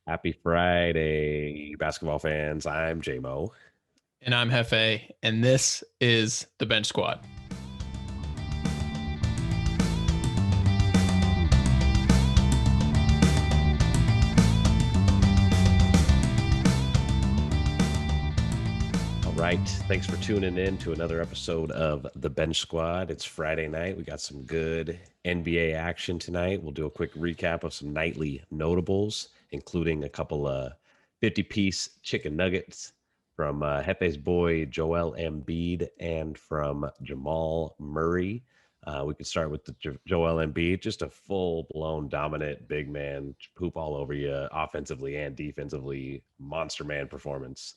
Happy Friday, basketball fans. I'm JMO. And I'm Hefe, and this is the Bench Squad. All right. Thanks for tuning in to another episode of the Bench Squad. It's Friday night. We got some good NBA action tonight. We'll do a quick recap of some nightly notables, including a couple of 50-piece chicken nuggets from Hefe's boy Joel Embiid and from Jamal Murray. We could start with the Joel Embiid, just a full-blown dominant big man, poop all over you, offensively and defensively, monster man performance.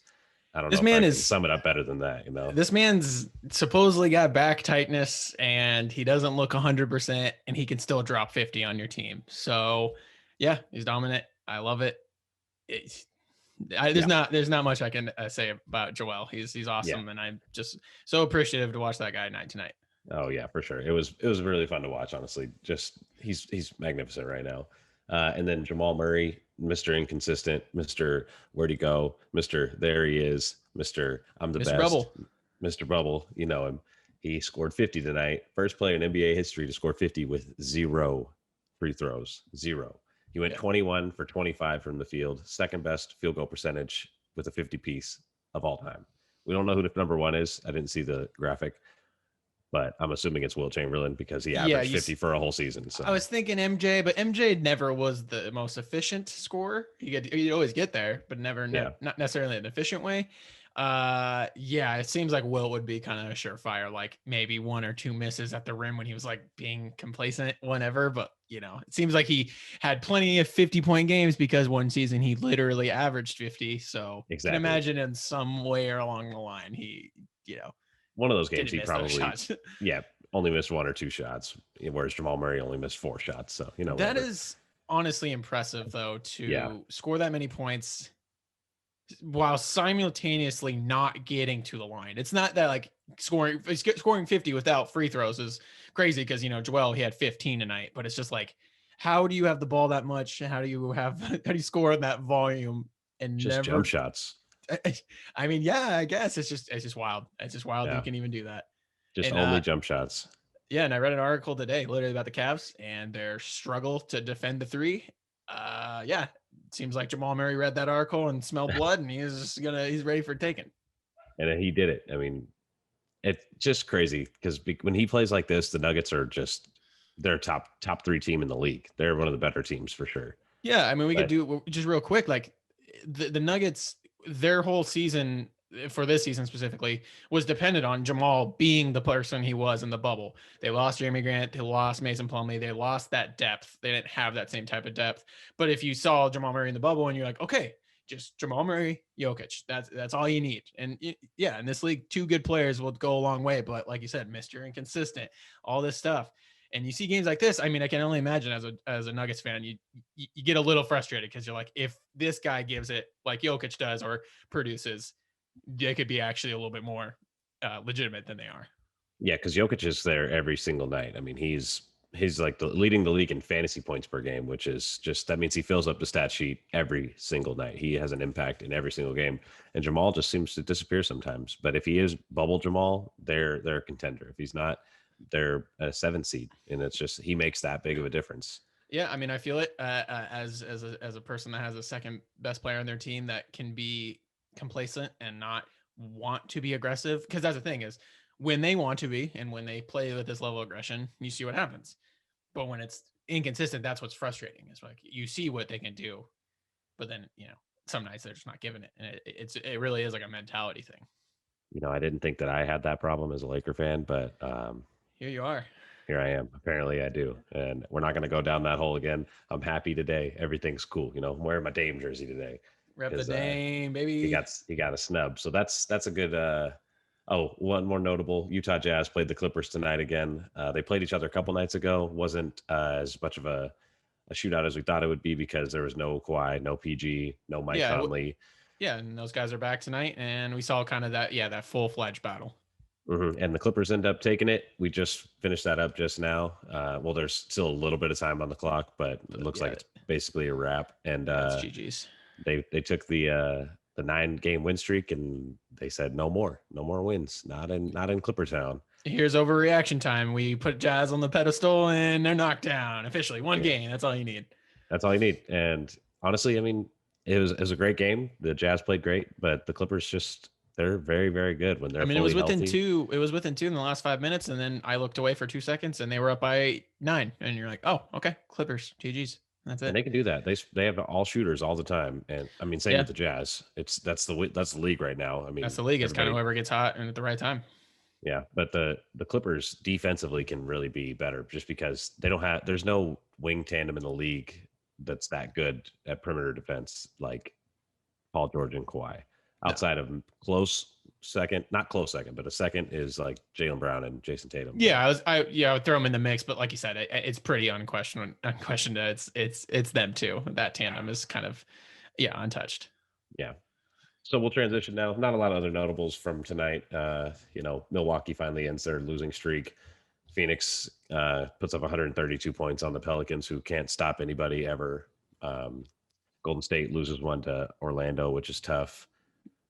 I don't know This if man I can is sum it up better than that. this man's supposedly got back tightness and he doesn't look 100% and he can still drop 50 on your team. So, yeah, he's dominant. I love it. It's, Yeah. there's not much I can say about Joel. He's Yeah. awesome and I'm just so appreciative to watch that guy night tonight. Oh yeah, for sure. It was really fun to watch, honestly. Just he's magnificent right now. And then Jamal Murray, Mr. Inconsistent, Mr. Where'd he go? Mr. There he is, Mr. I'm the Mr. best, Bubble. Mr. Bubble. You know him. He scored 50 tonight. First player in NBA history to score 50 with zero free throws. Zero. He went Yeah. 21 for 25 from the field. Second best field goal percentage with a 50 piece of all time. We don't know who the number one is. I didn't see the graphic, but I'm assuming it's Will Chamberlain because he Yeah, averaged 50 for a whole season. I So was thinking MJ, but MJ never was the most efficient scorer. He'd always get there, but yeah, not necessarily an efficient way. Yeah, it seems like Will would be kind of a surefire, like maybe one or two misses at the rim when he was like being complacent, whenever. But it seems like he had plenty of 50-point games because one season he literally averaged 50. So can exactly. imagine in some way along the line he, One of those games didn't he miss those probably, shots. yeah, only missed one or two shots, whereas Jamal Murray only missed four shots. So That whatever. is honestly impressive, though, Yeah, to score that many points while simultaneously not getting to the line. It's not that like scoring 50 without free throws is crazy because Joel, he had 15 tonight, but it's just like, how do you have the ball that much? How do you score that volume and just jump never? shots. I mean, yeah, I guess it's just wild. It's just wild that you Yeah, can even do that. just And only jump shots. yeah, and I read an article today literally about the Cavs and their struggle to defend the three. Yeah, it seems like Jamal Murray read that article and smelled blood, and he's ready for taking. And he did it. I mean, it's just crazy because when he plays like this, the Nuggets are just they're top three team in the league. They're one of the better teams for sure. Yeah, I mean, we could But do just real quick, like the Nuggets, their whole season for this season specifically was dependent on Jamal being the person he was in the bubble. They lost Jeremy Grant, they lost Mason Plumlee, they lost that depth. They didn't have that same type of depth. But if you saw Jamal Murray in the bubble and you're like, okay, just Jamal Murray, Jokic, that's all you need. And yeah, in this league, two good players will go a long way. But like you said, Mr. Inconsistent, all this stuff. And you see games like this. I mean, I can only imagine as a Nuggets fan, you get a little frustrated because you're like, if this guy gives it like Jokic does or produces, they could be actually a little bit more legitimate than they are. yeah, because Jokic is there every single night. I mean, he's like leading the league in fantasy points per game, which is just that means he fills up the stat sheet every single night. He has an impact in every single game, and Jamal just seems to disappear sometimes. But if he is bubble Jamal, they're a contender. If he's not, they're a 7 seed, and it's just he makes that big of a difference. Yeah, I mean, I feel it as a person that has a second best player on their team that can be complacent and not want to be aggressive. Because that's the thing is when they want to be and when they play with this level of aggression, you see what happens. But when it's inconsistent, that's what's frustrating. It's like you see what they can do, but then some nights they're just not giving it, and it really is like a mentality thing. I didn't think that I had that problem as a Laker fan, but Here you are. here I am. Apparently, I do, and we're not going to go down that hole again. I'm happy today. Everything's cool. I'm wearing my Dame jersey today Rep the because Dame, he baby. got a snub. So that's a good. Oh, one more notable: Utah Jazz played the Clippers tonight again. They played each other a couple nights ago. Wasn't as much of a shootout as we thought it would be because there was no Kawhi, no PG, no Mike Yeah, Conley. yeah, and those guys are back tonight, and we saw kind of that full fledged battle. And the Clippers end up taking it. We just finished that up just now. Well, there's still a little bit of time on the clock, but it But looks like yeah, it's basically a wrap. And yeah, it's GG's. they took the 9-game win streak, and they said no more, no more wins, not in Clipper Town. Here's overreaction time. We put Jazz on the pedestal and they're knocked down officially. One Yeah, game. That's all you need. that's all you need. And honestly, I mean, it was a great game. The Jazz played great, but the Clippers just they're very very good when they're I mean, it fully was within healthy. two. It was within two in the last 5 minutes, and then I looked away for 2 seconds, and they were up by 9. And you're like, oh, okay, Clippers, GG's. That's And it. they can do that. They have all shooters all the time. And I mean, same Yeah, with the Jazz. That's the league right now. I that's mean, the league. It's kind of everybody. whoever gets hot and at the right time. Yeah, but the Clippers defensively can really be better just because they don't have there's no wing tandem in the league that's that good at perimeter defense like Paul George and Kawhi. No. Outside of close second, not close second, but a second is like Jaylen Brown and Jason Tatum. Yeah, I would throw them in the mix, but like you said, it's pretty unquestioned. Unquestioned. It's them too. That tandem is kind of untouched. Yeah. So we'll transition now. Not a lot of other notables from tonight. Milwaukee finally ends their losing streak. Phoenix puts up 132 points on the Pelicans, who can't stop anybody ever. Golden State loses one to Orlando, which is tough.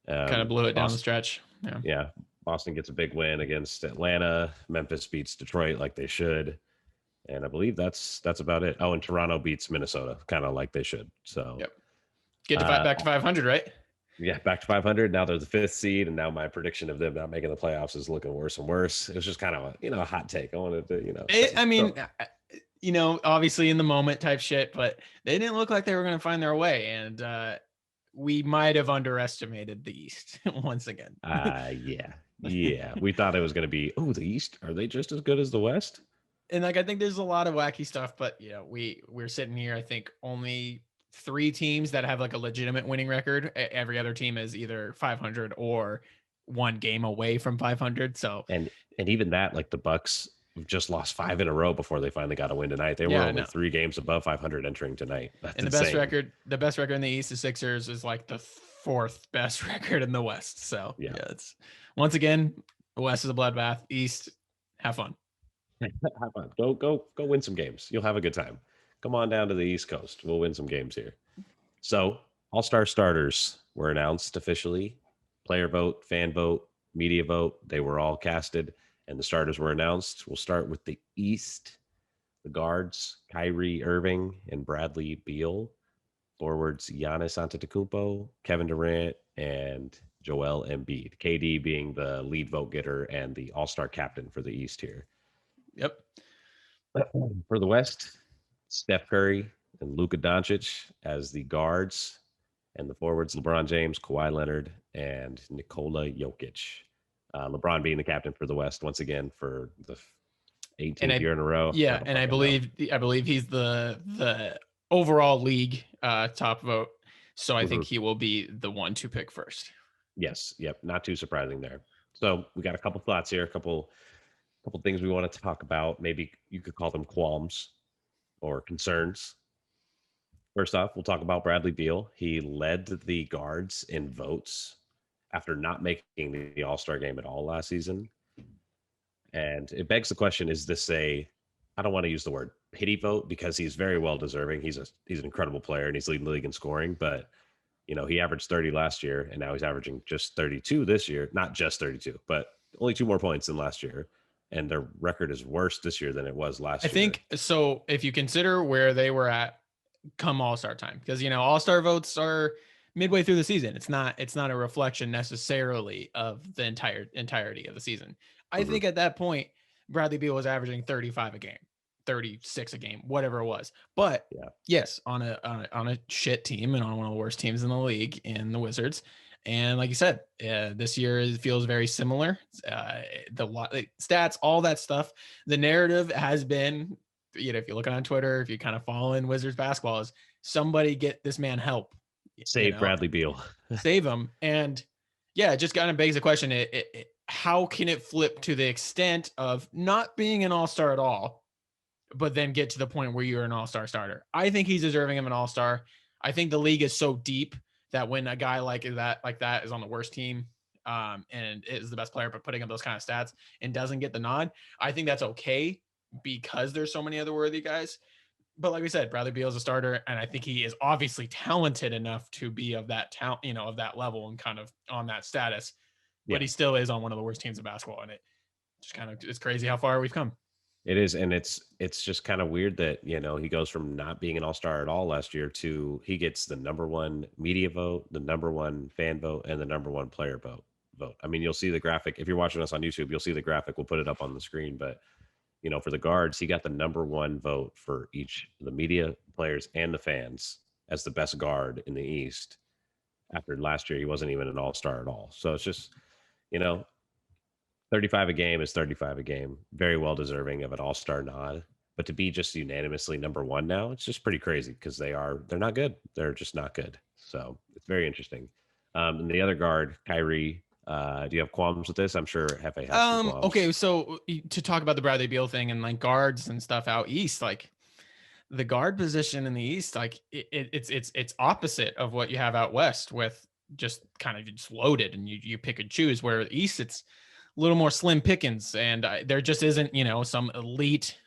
Kind of blew it down the Boston, stretch. yeah, Boston gets a big win against Atlanta. Memphis beats Detroit like they should, and I believe that's about it. Oh, and Toronto beats Minnesota, kind of like they should. So, Yep. Get to back to 500, right? Yeah, back to 500. Now they're the 5th seed, and now my prediction of them not making the playoffs is looking worse and worse. It was just kind of a hot take. I wanted to Obviously in the moment type shit, but they didn't look like they were going to find their way, and we might have underestimated the East once again. Yeah. We thought it was going to be, the East, are they just as good as the West? And I think there's a lot of wacky stuff, but we're sitting here. I think only 3 teams that have like a legitimate winning record. Every other team is either 500 or 1 game away from 500. So and even that, like the Bucks just lost 5 in a row before they finally got a win tonight. They were only 3 games above 500 entering tonight. That's and insane. the best record in the East, the Sixers, is like the 4th best record in the West. So it's once again, the West is a bloodbath. East, have fun. Have fun. Go win some games. You'll have a good time. Come on down to the East Coast. We'll win some games here. So all-star starters were announced officially. Player vote, fan vote, media vote. They were all casted, and the starters were announced. We'll start with the East. The guards, Kyrie Irving and Bradley Beal. Forwards, Giannis Antetokounmpo, Kevin Durant, and Joel Embiid. KD being the lead vote getter and the all-star captain for the East here. Yep. For the West, Steph Curry and Luka Doncic as the guards, and the forwards, LeBron James, Kawhi Leonard, and Nikola Jokic. LeBron being the captain for the West once again for the 18th year in a row. Yeah, and I believe he's the overall league top vote. So I think he will be the one to pick first. Yes. Yep. Not too surprising there. So we got a couple thoughts here, a couple things we want to talk about. Maybe you could call them qualms or concerns. First off, we'll talk about Bradley Beal. He led the guards in votes after not making the All-Star game at all last season. And it begs the question, is this I don't want to use the word pity vote because he's very well deserving. He's an incredible player and he's leading the league in scoring, but he averaged 30 last year and now he's averaging just 32 this year. Not just 32, but only 2 more points than last year. And their record is worse this year than it was last year. I think so. If you consider where they were at come All-Star time, because All-Star votes are midway through the season. It's not a reflection necessarily of the entirety of the season. I think at that point, Bradley Beal was averaging 35 a game, 36 a game, whatever it was. But yes, on a shit team and on one of the worst teams in the league in the Wizards. And like you said, this year it feels very similar. The stats, all that stuff. The narrative has been, if you look on Twitter, if you kind of follow in Wizards basketball, is somebody get this man help. Save Bradley Beal. Save him. And it just kind of begs the question, how can it flip to the extent of not being an all-star at all, but then get to the point where you're an all-star starter? I think he's deserving of an all-star. I think the league is so deep that when a guy like that is on the worst team, and is the best player, but putting up those kind of stats and doesn't get the nod, I think that's okay because there's so many other worthy guys. But like we said, Bradley Beal is a starter, and I think he is obviously talented enough to be of that talent, of that level and kind of on that status. But Yeah. he still is on one of the worst teams in basketball, and it's crazy how far we've come. It is, and it's just kind of weird that he goes from not being an all-star at all last year to he gets the number one media vote, the number one fan vote, and the number one player vote. I mean, you'll see the graphic if you're watching us on YouTube. You'll see the graphic. We'll put it up on the screen. But for the guards, he got the number one vote for each the media, players, and the fans as the best guard in the East. After last year, he wasn't even an all-star at all. So it's just, you know, 35 a game is 35 a game. Very well deserving of an all-star nod. But to be just unanimously number one now, it's just pretty crazy because they're not good. They're just not good. So it's very interesting. And the other guard, Kyrie, do you have qualms with this? I'm sure Hefe has some qualms. Okay, so to talk about the Bradley Beal thing and like guards and stuff out east, like the guard position in the East, like it's opposite of what you have out West with just kind of just loaded and you pick and choose. Where the East, it's a little more slim pickings, and there just isn't some elite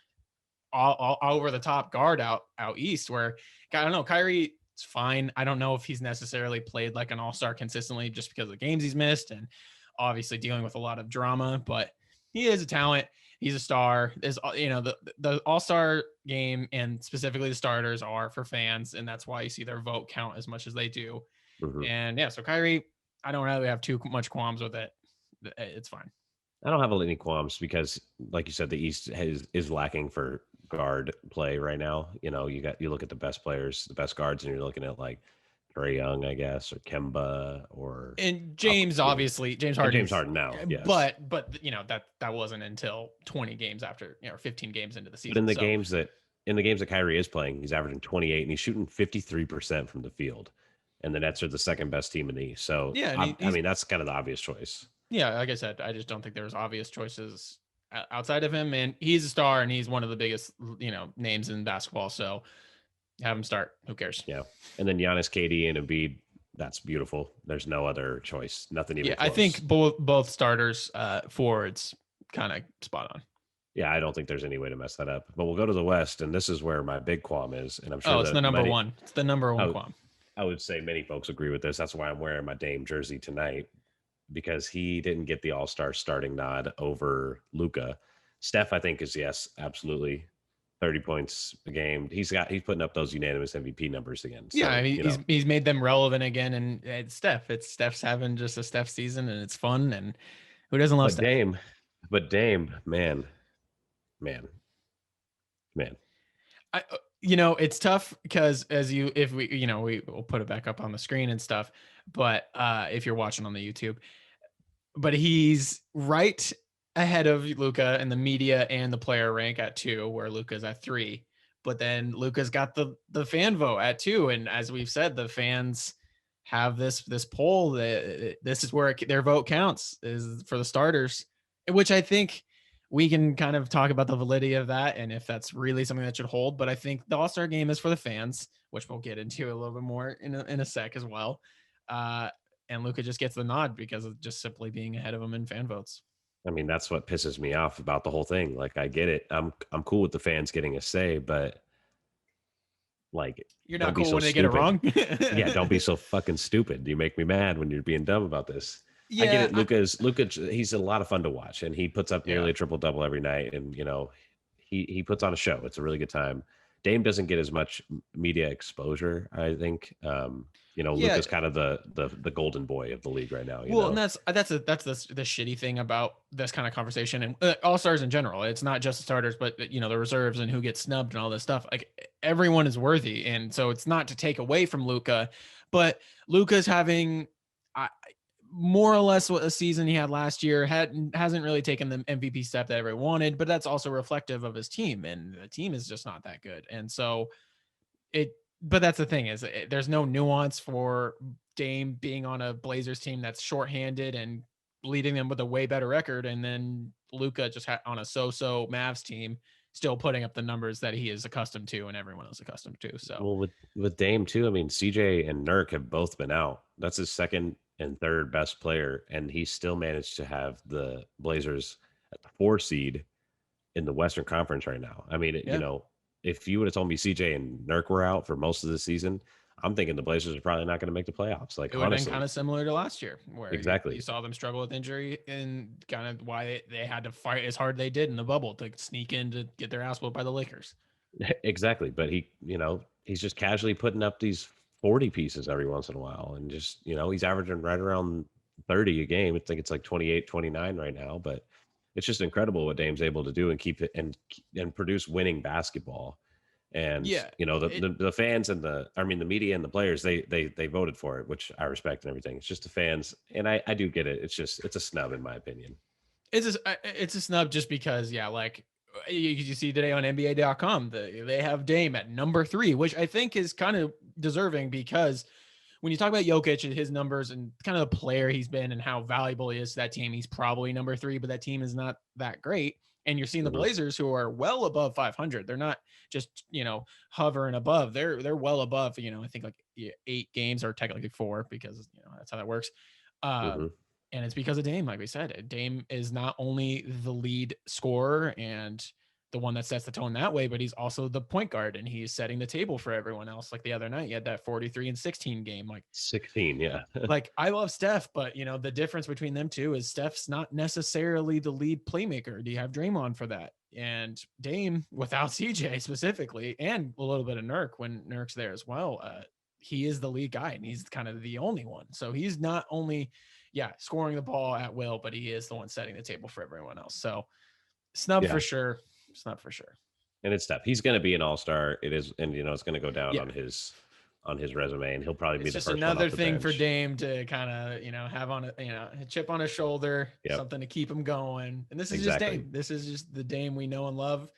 all over the top guard out East. Where I don't know, Kyrie, it's fine. I don't know if he's necessarily played like an all-star consistently just because of the games he's missed and obviously dealing with a lot of drama, but he is a talent. He's a star. There's, the all-star game and specifically the starters are for fans, and that's why you see their vote count as much as they do. Mhm. And yeah, so Kyrie, I don't really have too much qualms with it. It's fine. I don't have any qualms because, like you said, the East is lacking for guard play right now. You look at the best players, the best guards, and you're looking at like Trae Young, I guess, or Kemba, or And James, obviously, James Harden. James Harden now, yes. But that wasn't until 20 games after 15 games into the season. But in the games that Kyrie is playing, he's averaging 28 and he's shooting 53% from the field. And the Nets are the second best team in the East. So yeah, I mean that's kind of the obvious choice. Yeah, like I said, I just don't think there's obvious choices outside of him, and he's a star and he's one of the biggest names in basketball. So have him start. Who cares? Yeah, and then Giannis, KD, and Embiid. That's beautiful. There's no other choice. Nothing even. Yeah, close. I think both starters, forwards, kind of spot on. Yeah, I don't think there's any way to mess that up. But we'll go to the West, and this is where my big qualm is, and I'm sure. It's the number one. It's the number one qualm. I would say many folks agree with this. That's why I'm wearing my Dame jersey tonight, because he didn't get the All-Star starting nod over Luka. Steph, I think, is yes, absolutely 30 points a game. He's putting up those unanimous MVP numbers again. So, yeah, I mean, he's made them relevant again. And it's Steph's having just a Steph season, and it's fun. And who doesn't love Steph? Dame, man. It's tough because if we will put it back up on the screen and stuff, but if you're watching on the YouTube, but he's right ahead of Luka in the media and the player rank at 2, where Luka's at 3. But then Luka's got the fan vote at 2, and as we've said, the fans have this poll that this is where their vote counts, is for the starters, which I think we can kind of talk about the validity of that and if that's really something that should hold. But I think the All-Star game is for the fans, which we'll get into a little bit more in a sec as well. And Luka just gets the nod because of just simply being ahead of him in fan votes. I mean, that's what pisses me off about the whole thing. Like, I get it. I'm cool with the fans getting a say, but like, you're not cool when they get it wrong. Yeah, don't be so fucking stupid. You make me mad when you're being dumb about this. Yeah, I get it. Luka, he's a lot of fun to watch, and he puts up nearly a triple double every night, and he puts on a show. It's a really good time. Dame doesn't get as much media exposure, I think. Luka's kind of the golden boy of the league right now. And that's the shitty thing about this kind of conversation and all stars in general. It's not just the starters, but the reserves and who gets snubbed and all this stuff. Like, everyone is worthy, and so it's not to take away from Luka, but Luka's having more or less what a season he had last year. Hasn't really taken the MVP step that everyone wanted, but that's also reflective of his team, and the team is just not that good. And so but that's the thing, is there's no nuance for Dame being on a Blazers team that's shorthanded and leading them with a way better record, and then Luka just on a so-so Mavs team still putting up the numbers that he is accustomed to and everyone is accustomed to. So, well, with Dame too, I mean, CJ and Nurk have both been out. That's his second and third best player, and he still managed to have the Blazers at the 4 seed in the Western Conference right now. I mean, Yeah. if you would have told me CJ and Nurk were out for most of the season, I'm thinking the Blazers are probably not going to make the playoffs. Like, It would have been kind honestly, of similar to last year, where you exactly. saw them struggle with injury and kind of why they had to fight as hard they did in the bubble to sneak in to get their ass whooped by the Lakers. Exactly. But he's just casually putting up these 40 pieces every once in a while. And just, he's averaging right around 30 a game. I think it's like 28, 29 right now. But it's just incredible what Dame's able to do and keep it and produce winning basketball. And Yeah, the fans and the media and the players, they voted for it, which I respect and everything. It's just the fans, and I do get it. It's a snub in my opinion. it's a snub just because like you see today on NBA.com they have Dame at number 3, which I think is kind of deserving because when you talk about Jokic and his numbers and kind of the player he's been and how valuable he is to that team, he's probably number 3, but that team is not that great. And you're seeing the Mhm. Blazers who are well above 500. They're not just, hovering above. They're well above, I think like 8 games or technically 4 because, that's how that works. Mhm. And it's because of Dame, like we said. Dame is not only the lead scorer and the one that sets the tone that way, but he's also the point guard and he's setting the table for everyone else. Like the other night, he had that 43 and 16 game. 16, yeah. Like I love Steph, but the difference between them two is Steph's not necessarily the lead playmaker. Do you have Draymond for that? And Dame, without CJ specifically, and a little bit of Nurk when Nurk's there as well, he is the lead guy and he's kind of the only one. So he's not only, scoring the ball at will, but he is the one setting the table for everyone else. So snub Yeah. for sure. Snub for sure. And it's tough. He's going to be an all-star. It is, and it's going to go down Yeah. on his resume, and he'll probably be It's the just first one another off the thing bench. for Dame to kind of, have on a chip on his shoulder, Yep. something to keep him going. And this is Exactly. just Dame. This is just the Dame we know and love.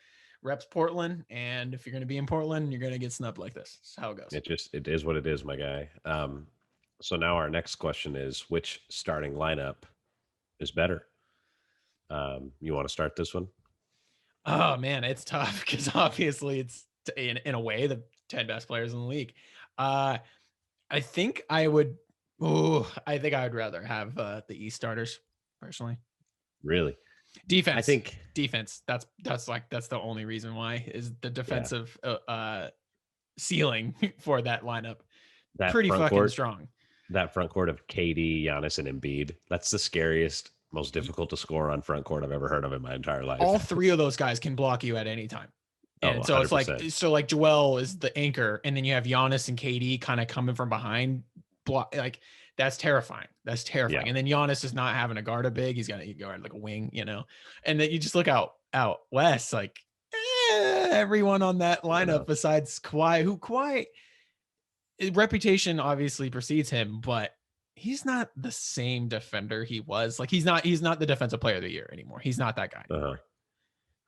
Reps Portland, and if you're going to be in Portland, you're going to get snubbed like this. That's how it goes. It is what it is, my guy. So now our next question is, which starting lineup is better? You want to start this one? Oh man, it's tough because obviously it's in a way the 10 best players in the league. I think I would. Oh, I think I would rather have the East starters personally. Really? Defense. I think defense. That's the only reason why is the defensive ceiling for that lineup. that Pretty front fucking court, strong. that front court of KD, Giannis, and Embiid. That's the scariest, most difficult to score on front court I've ever heard of in my entire life. All 3 of those guys can block you at any time. And so it's 100%. like Joel is the anchor, and then you have Giannis and KD kind of coming from behind. Like that's terrifying. That's terrifying. Yeah. And then Giannis is not having to guard a big. He's gonna guard like a wing, And then you just look out west, like everyone on that lineup besides Kawhi, reputation obviously precedes him, but he's not the same defender he was. Like he's not the defensive player of the year anymore. He's not that guy anymore.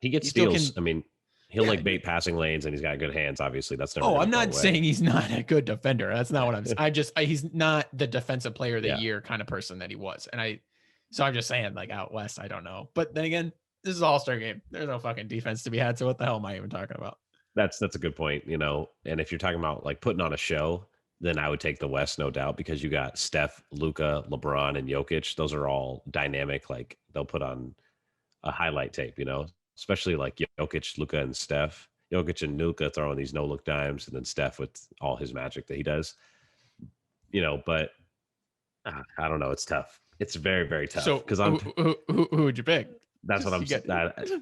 He gets steals. He'll like bait passing lanes, and he's got good hands. Obviously, that's never. I'm not saying he's not a good defender. That's not what I'm saying. He's not the defensive player of the year kind of person that he was. And so I'm just saying, like out west, I don't know. But then again, this is All-Star game. There's no fucking defense to be had. So what the hell am I even talking about? That's a good point. And if you're talking about like putting on a show, then I would take the West, no doubt, because you got Steph, Luka, LeBron, and Jokic. Those are all dynamic. Like they'll put on a highlight tape. Especially like Jokic, Luka, and Steph. Jokic and Luka throwing these no-look dimes, and then Steph with all his magic that he does. But I don't know. It's tough. It's very, very tough. So because who would you pick? That's what I'm saying.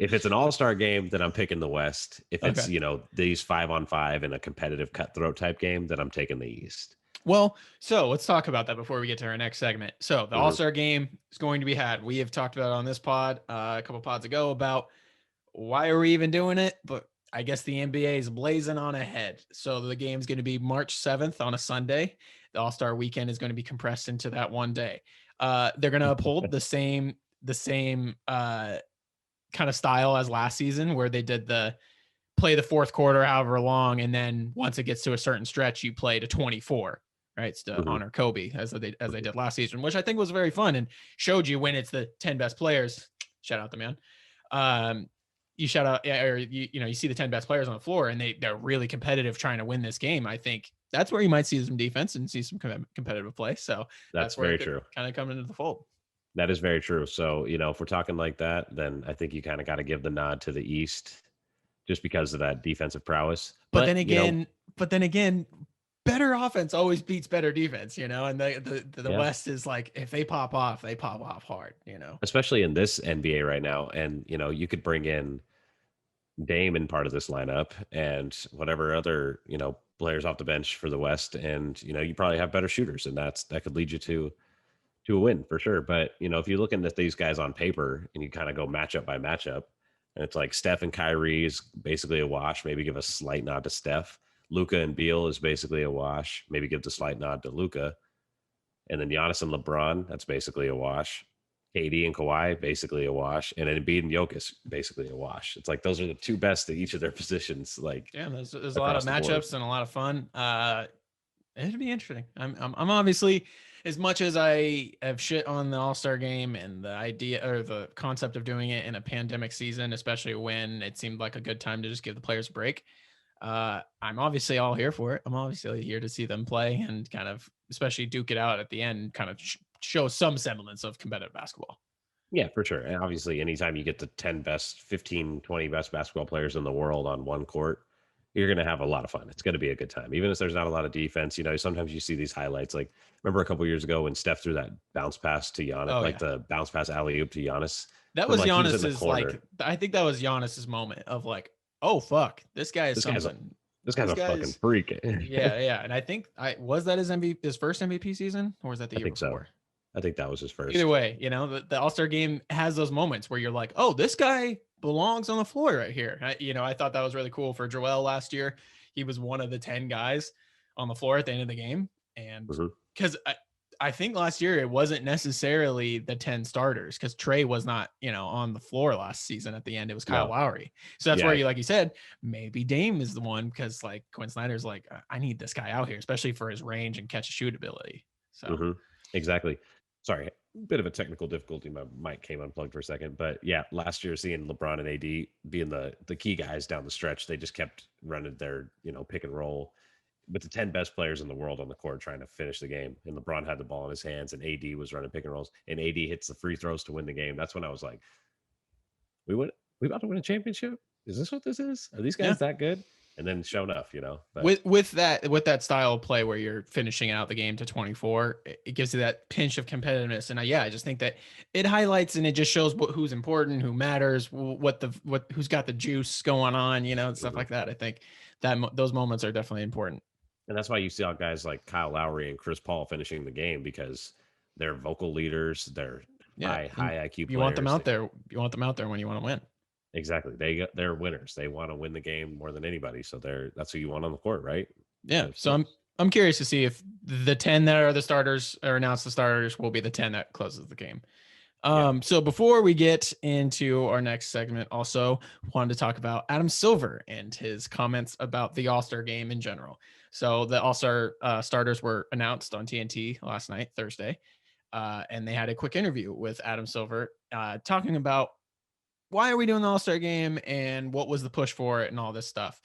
If it's an all-star game, then I'm picking the West. If it's these 5-on-5 in a competitive cutthroat type game, then I'm taking the East. Well, so let's talk about that before we get to our next segment. So the All-Star game is going to be had. We have talked about it on this pod a couple pods ago about why are we even doing it, but I guess the NBA is blazing on ahead. So the game's going to be March 7th on a Sunday. The All-Star weekend is going to be compressed into that one day. They're going to uphold the same kind of style as last season, where they did play the fourth quarter however long, and then once it gets to a certain stretch, you play to 24, right? It's to honor Kobe as they did last season, which I think was very fun and showed you when it's the 10 best players. Shout out the man. You shout out, or you see the 10 best players on the floor, and they're really competitive trying to win this game. I think that's where you might see some defense and see some competitive play. So That's that's where it very could true. kind of come into the fold. That is very true. So, if we're talking like that, then I think you kind of got to give the nod to the East just because of that defensive prowess. But then But, again, but then again, better offense always beats better defense, and the yeah, West is like, if they pop off, they pop off hard. especially in this NBA right now. And, you could bring in Dame in part of this lineup and whatever other, players off the bench for the West. And, you probably have better shooters and that could lead you to a win for sure. But, if you're looking at these guys on paper and you kind of go matchup by matchup, and it's like Steph and Kyrie is basically a wash, maybe give a slight nod to Steph. Luca and Beal is basically a wash, maybe give the slight nod to Luca. And then Giannis and LeBron, that's basically a wash. KD and Kawhi, basically a wash. And then Embiid and Jokic, basically a wash. It's like those are the two best at each of their positions. Like, Yeah, there's a lot of across the board. matchups and a lot of fun. It'd be interesting. I'm obviously, as much as I have shit on the All-Star game and the idea or the concept of doing it in a pandemic season, especially when it seemed like a good time to just give the players a break. I'm obviously all here for it. I'm obviously here to see them play and kind of, especially duke it out at the end, kind of show some semblance of competitive basketball. Yeah, for sure. And obviously, anytime you get the 10 best, 15, 20 best basketball players in the world on one court, you're going to have a lot of fun. It's going to be a good time. Even if there's not a lot of defense, sometimes you see these highlights. Like, remember a couple years ago when Steph threw that bounce pass to Giannis, Oh like yeah, the bounce pass alley oop to Giannis that from was like he was in the Giannis's corner. I think that was Giannis's moment of like, oh fuck, this guy is This guy's a something. this guy's This a fucking guy's freak. yeah. And I think I was that his first MVP season, or was that the I year think so. before? I think that was his Either first. way, the All-Star game has those moments where you're like, oh, this guy belongs on the floor right here. I thought that was really cool for Joel last year. He was one of the 10 guys on the floor at the end of the game. And Mhm. because I think last year it wasn't necessarily the 10 starters because Trey was not, on the floor last season at the end. It was Kyle No, Lowry. So that's where yeah, you, like you said, maybe Dame is the one because like Quinn Snyder's like, I need this guy out here, especially for his range and catch and shoot ability. So hmm exactly. Sorry, bit of a technical difficulty. My mic came unplugged for a second, but yeah, last year seeing LeBron and AD being the key guys down the stretch, they just kept running their pick and roll with the 10 best players in the world on the court trying to finish the game. And LeBron had the ball in his hands, and AD was running pick and rolls, and AD hits the free throws to win the game. That's when I was like, we about to win a championship? Is this what this is? Are these yeah. guys that good? And then show enough, But With that style of play where you're finishing out the game to 24, it gives you that pinch of competitiveness. And I just think that it highlights and it just shows who's important, who matters, who's got the juice going on, stuff mhm. like that. I think that those moments are definitely important. And that's why you see guys like Kyle Lowry and Chris Paul finishing the game because they're vocal leaders, they're Yeah, high IQ you want them players. out there. You want them out there when you want to win. Exactly. They're winners. They want to win the game more than anybody. So that's who you want on the court, right? Yeah. Of So course. I'm curious to see if the 10 that are the starters or announced the starters will be the 10 that closes the game. Yeah. So before we get into our next segment, also wanted to talk about Adam Silver and his comments about the All-Star game in general. So the All-Star starters were announced on TNT last night, Thursday, and they had a quick interview with Adam Silver talking about why are we doing the All-Star game and what was the push for it and all this stuff.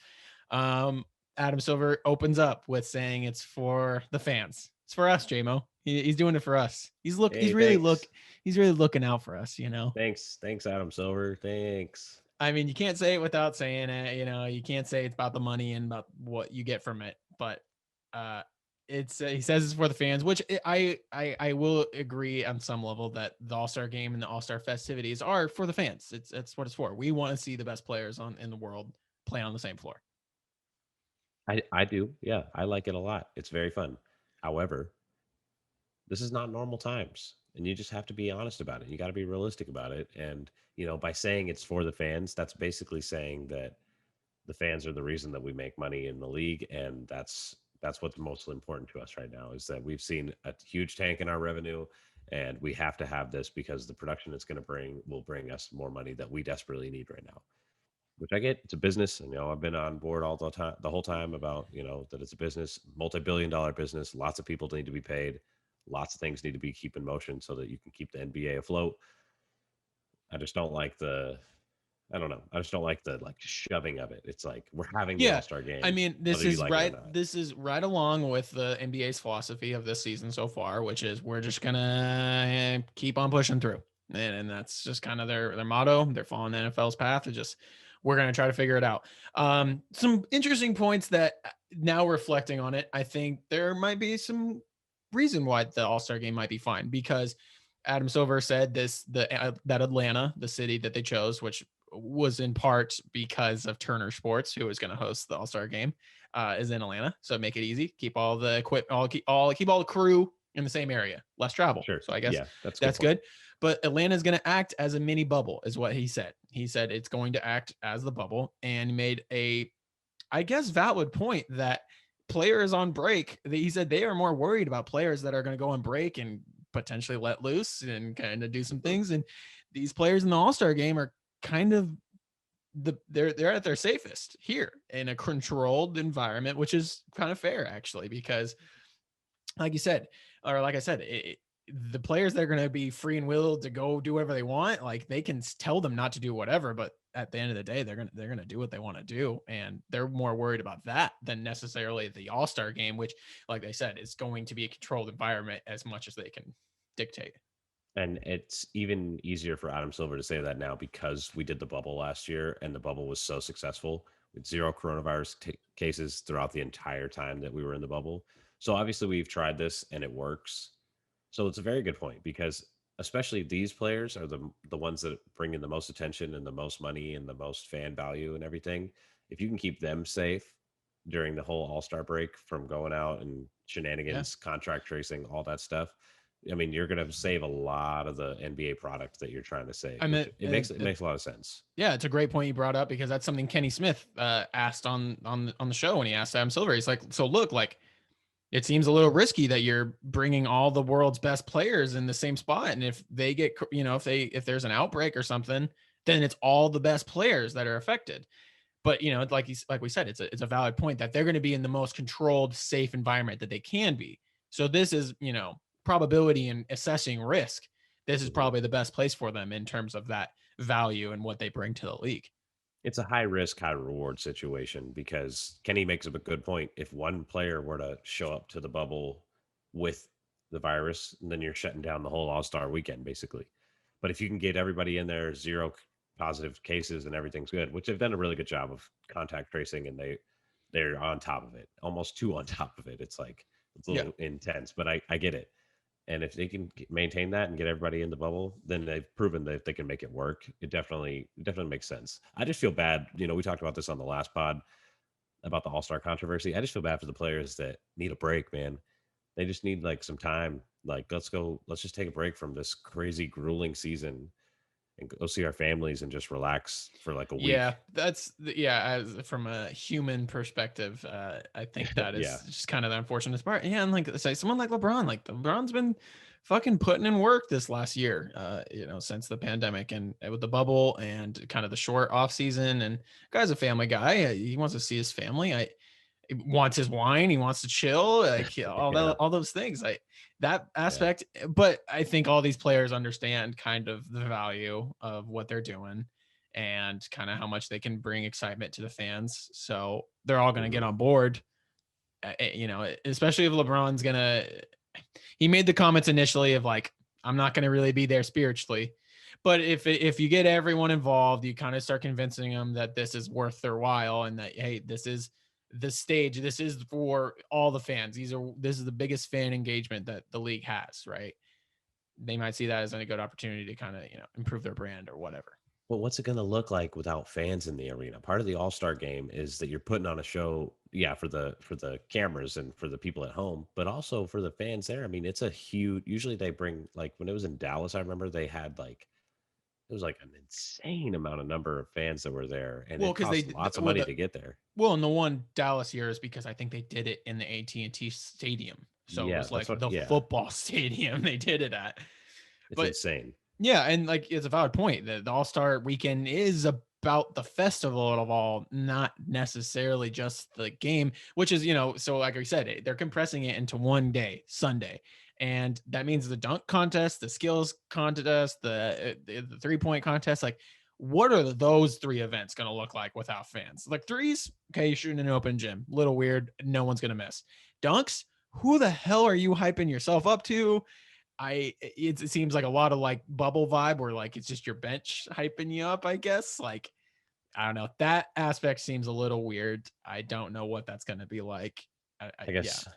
Um, Adam Silver opens up with saying it's for the fans. It's for us, JMO. He's doing it for us. Hey, thanks. He's really looking out for us, Thanks, Adam Silver. Thanks. I mean, you can't say it without saying it, you can't say it's about the money and about what you get from it, but uh it's he says it's for the fans, which I will agree on some level that the All-Star game and the All-Star festivities are for the fans. It's what it's for. We want to see the best players in the world play on the same floor. I do. Yeah, I like it a lot. It's very fun. However, this is not normal times, and you just have to be honest about it. You got to be realistic about it. And, by saying it's for the fans, that's basically saying that the fans are the reason that we make money in the league, and that's what's most important to us right now is that we've seen a huge tank in our revenue, and we have to have this because the production it's going to bring will bring us more money that we desperately need right now. Which I get, it's a business, and I've been on board all the whole time about that it's a business, multi-billion-dollar business. Lots of people need to be paid, lots of things need to be keep in motion so that you can keep the NBA afloat. I just don't like the I don't know. I just don't like the like shoving of it. It's like we're having the Yeah. All-Star I game, mean, whether you like it or not. this is right along with the NBA's philosophy of this season so far, which is we're just gonna keep on pushing through. And that's just kind of their motto. They're following the NFL's path. It's just we're gonna try to figure it out. Some interesting points that now reflecting on it, I think there might be some reason why the All-Star game might be fine because Adam Silver said that Atlanta, the city that they chose, which was in part because of Turner Sports, who is going to host the All Star Game, is in Atlanta. So make it easy. Keep all the keep all the crew in the same area. Less travel. Sure. So I guess Yeah, that's that's good. good. But Atlanta is going to act as a mini bubble, is what he said. He said it's going to act as the bubble, and made a, I guess, valid point that players on break. He said they are more worried about players that are going to go on break and potentially let loose and kind of do some things. And these players in the All Star Game are kind of they're at their safest here in a controlled environment, which is kind of fair actually, because like you said, or like I said, the players that are going to be free and willed to go do whatever they want, like they can tell them not to do whatever, but at the end of the day, they're gonna do what they want to do, and they're more worried about that than necessarily the All Star game, which, like they said, is going to be a controlled environment as much as they can dictate. And it's even easier for Adam Silver to say that now because we did the bubble last year and the bubble was so successful with zero coronavirus cases throughout the entire time that we were in the bubble. So obviously we've tried this and it works. So it's a very good point because especially these players are the ones that bring in the most attention and the most money and the most fan value and everything. If you can keep them safe during the whole All-Star break from going out and Yeah, shenanigans, contract tracing, all that stuff, I mean, you're going to save a lot of the NBA product that you're trying to save, I which mean, it makes a lot of sense. yeah, it's a great point you brought up because that's something Kenny Smith asked on the show when he asked Adam Silver. He's like, so look, like it seems a little risky that you're bringing all the world's best players in the same spot, and if they get, if there's an outbreak or something, then it's all the best players that are affected. But like we said, it's a valid point that they're going to be in the most controlled, safe environment that they can be. So this is probability and assessing risk. This is Mhm. probably the best place for them in terms of that value and what they bring to the league. It's a high risk, high reward situation because Kenny makes up a good point. If one player were to show up to the bubble with the virus, then you're shutting down the whole All Star weekend, basically. But if you can get everybody in there, zero positive cases and everything's good, which they've done a really good job of contact tracing, and they're on top of it, almost too on top of it. It's like it's a Yeah. little intense, but I get it. And if they can maintain that and get everybody in the bubble, then they've proven that if they can make it work, it definitely makes sense. I just feel bad. We talked about this on the last pod about the All Star controversy. I just feel bad for the players that need a break, man. They just need like some time. Like let's just take a break from this crazy, grueling season and go see our families and just relax for like a Yeah, week. as from a human perspective, I think that Yeah, is just kind of the unfortunate part. Yeah, and like say someone like LeBron's been fucking putting in work this last year, since the pandemic and with the bubble and kind of the short off season. And guy's a family guy. He wants to see his family. He wants his wine. He wants to chill. Like yeah, all those things. That yeah. aspect. But I think all these players understand kind of the value of what they're doing and kind of how much they can bring excitement to the fans. So they're all going to get Mhm. on board. Especially if LeBron's gonna. He made the comments initially of like, I'm not going to really be there spiritually. But if you get everyone involved, you kind of start convincing them that this is worth their while and that hey, this is the stage. This is for all the fans. This is the biggest fan engagement that the league has, right? They might see that as a good opportunity to kind of improve their brand or whatever. Well, what's it going to look like without fans in the arena? Part of the All-Star game is that you're putting on a show, yeah, for the cameras and for the people at home, but also for the fans there. I mean, it's a huge usually they bring like when it was in Dallas, I remember they had like it was like an insane amount of number of fans that were there and Well, it because cost lots of money to get there. and the one Dallas year is because I think they did it in the AT&T Stadium, so it Yeah, was that's like what the yeah, football stadium they did it at. it's But insane. yeah, and like it's a valid point. The All Star Weekend is about the festival of all, not necessarily just the game. Which is, so like I said, they're compressing it into one day, Sunday, and that means the dunk contest, the skills contest, the 3-point contest, like what are those three events going to look like without fans? Like threes, okay, you're shooting in an open gym, little weird, no one's going to miss. Dunks, who the hell are you hyping yourself up to? It seems like a lot of like bubble vibe where like it's just your bench hyping you up, I guess. Like, I don't know. That aspect seems a little weird. I don't know what that's going to be like. I guess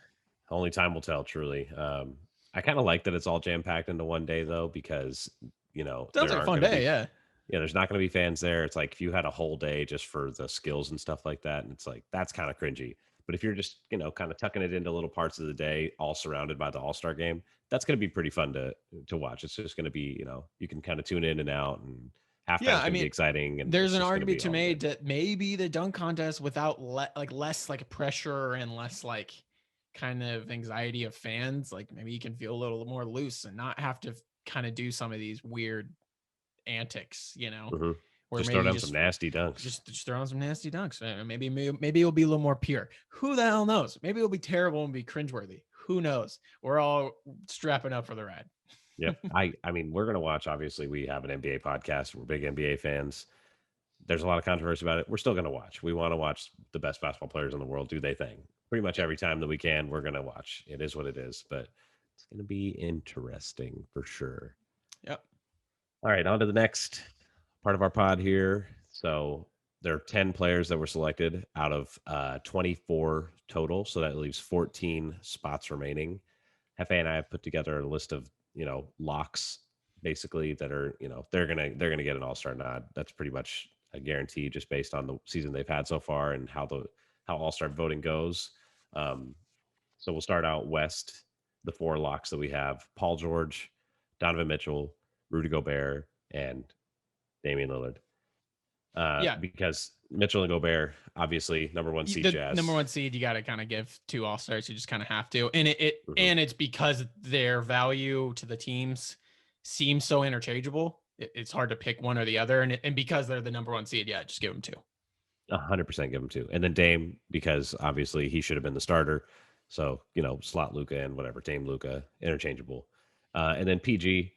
only time will tell, truly. I kind of like that it's all jam packed into one day, though, because, Sounds there like a aren't fun going to day. be, Yeah. yeah, there's not going to be fans there. It's like if you had a whole day just for the skills and stuff like that, and it's like that's kind of cringy. But if you're just, kind of tucking it into little parts of the day, all surrounded by the All Star game, that's going to be pretty fun to watch. It's just going to be, you can kind of tune in and out, and Yeah. halftime's I going to be mean, exciting, and there's it's an just going to argument be to all made good. that maybe the dunk contest without less like pressure and less like kind of anxiety of fans, like maybe you can feel a little more loose and not have to kind of do some of these weird antics, Hmm. where Just throw maybe down some nasty dunks. just throw on some nasty dunks. Maybe it'll be a little more pure. Who the hell knows? Maybe it'll be terrible and be cringeworthy. Who knows? We're all strapping up for the ride. Yep. I mean, we're gonna watch. Obviously, we have an NBA podcast. We're big NBA fans. There's a lot of controversy about it. We're still gonna watch. We want to watch the best basketball players in the world do they thing. Pretty much Yeah. every time that we can, we're gonna watch. It is what it is, but it's gonna be interesting for sure. Yep. All right, on to the next part of our pod here. So there are 10 players that were selected out of 24 total. So that leaves 14 spots remaining. Hefe and I have put together a list of, locks basically that are, they're gonna get an all-star nod. That's pretty much a guarantee just based on the season they've had so far and how all-star voting goes. Um, so we'll start out west, the four locks that we have: Paul George, Donovan Mitchell, Rudy Gobert, and Damian Lillard. Yeah. Because Mitchell and Gobert, obviously number one seed The number Jazz. one seed, you got to kind of give two all stars. You just kind of have to, and Mhm. and it's because their value to the teams seems so interchangeable. It's hard to pick one or the other, and because they're the number one seed, yeah, just give them two. 100% give him two. And then Dame, because obviously he should have been the starter. So, slot Luca and whatever, Dame Luca, interchangeable. And then PG,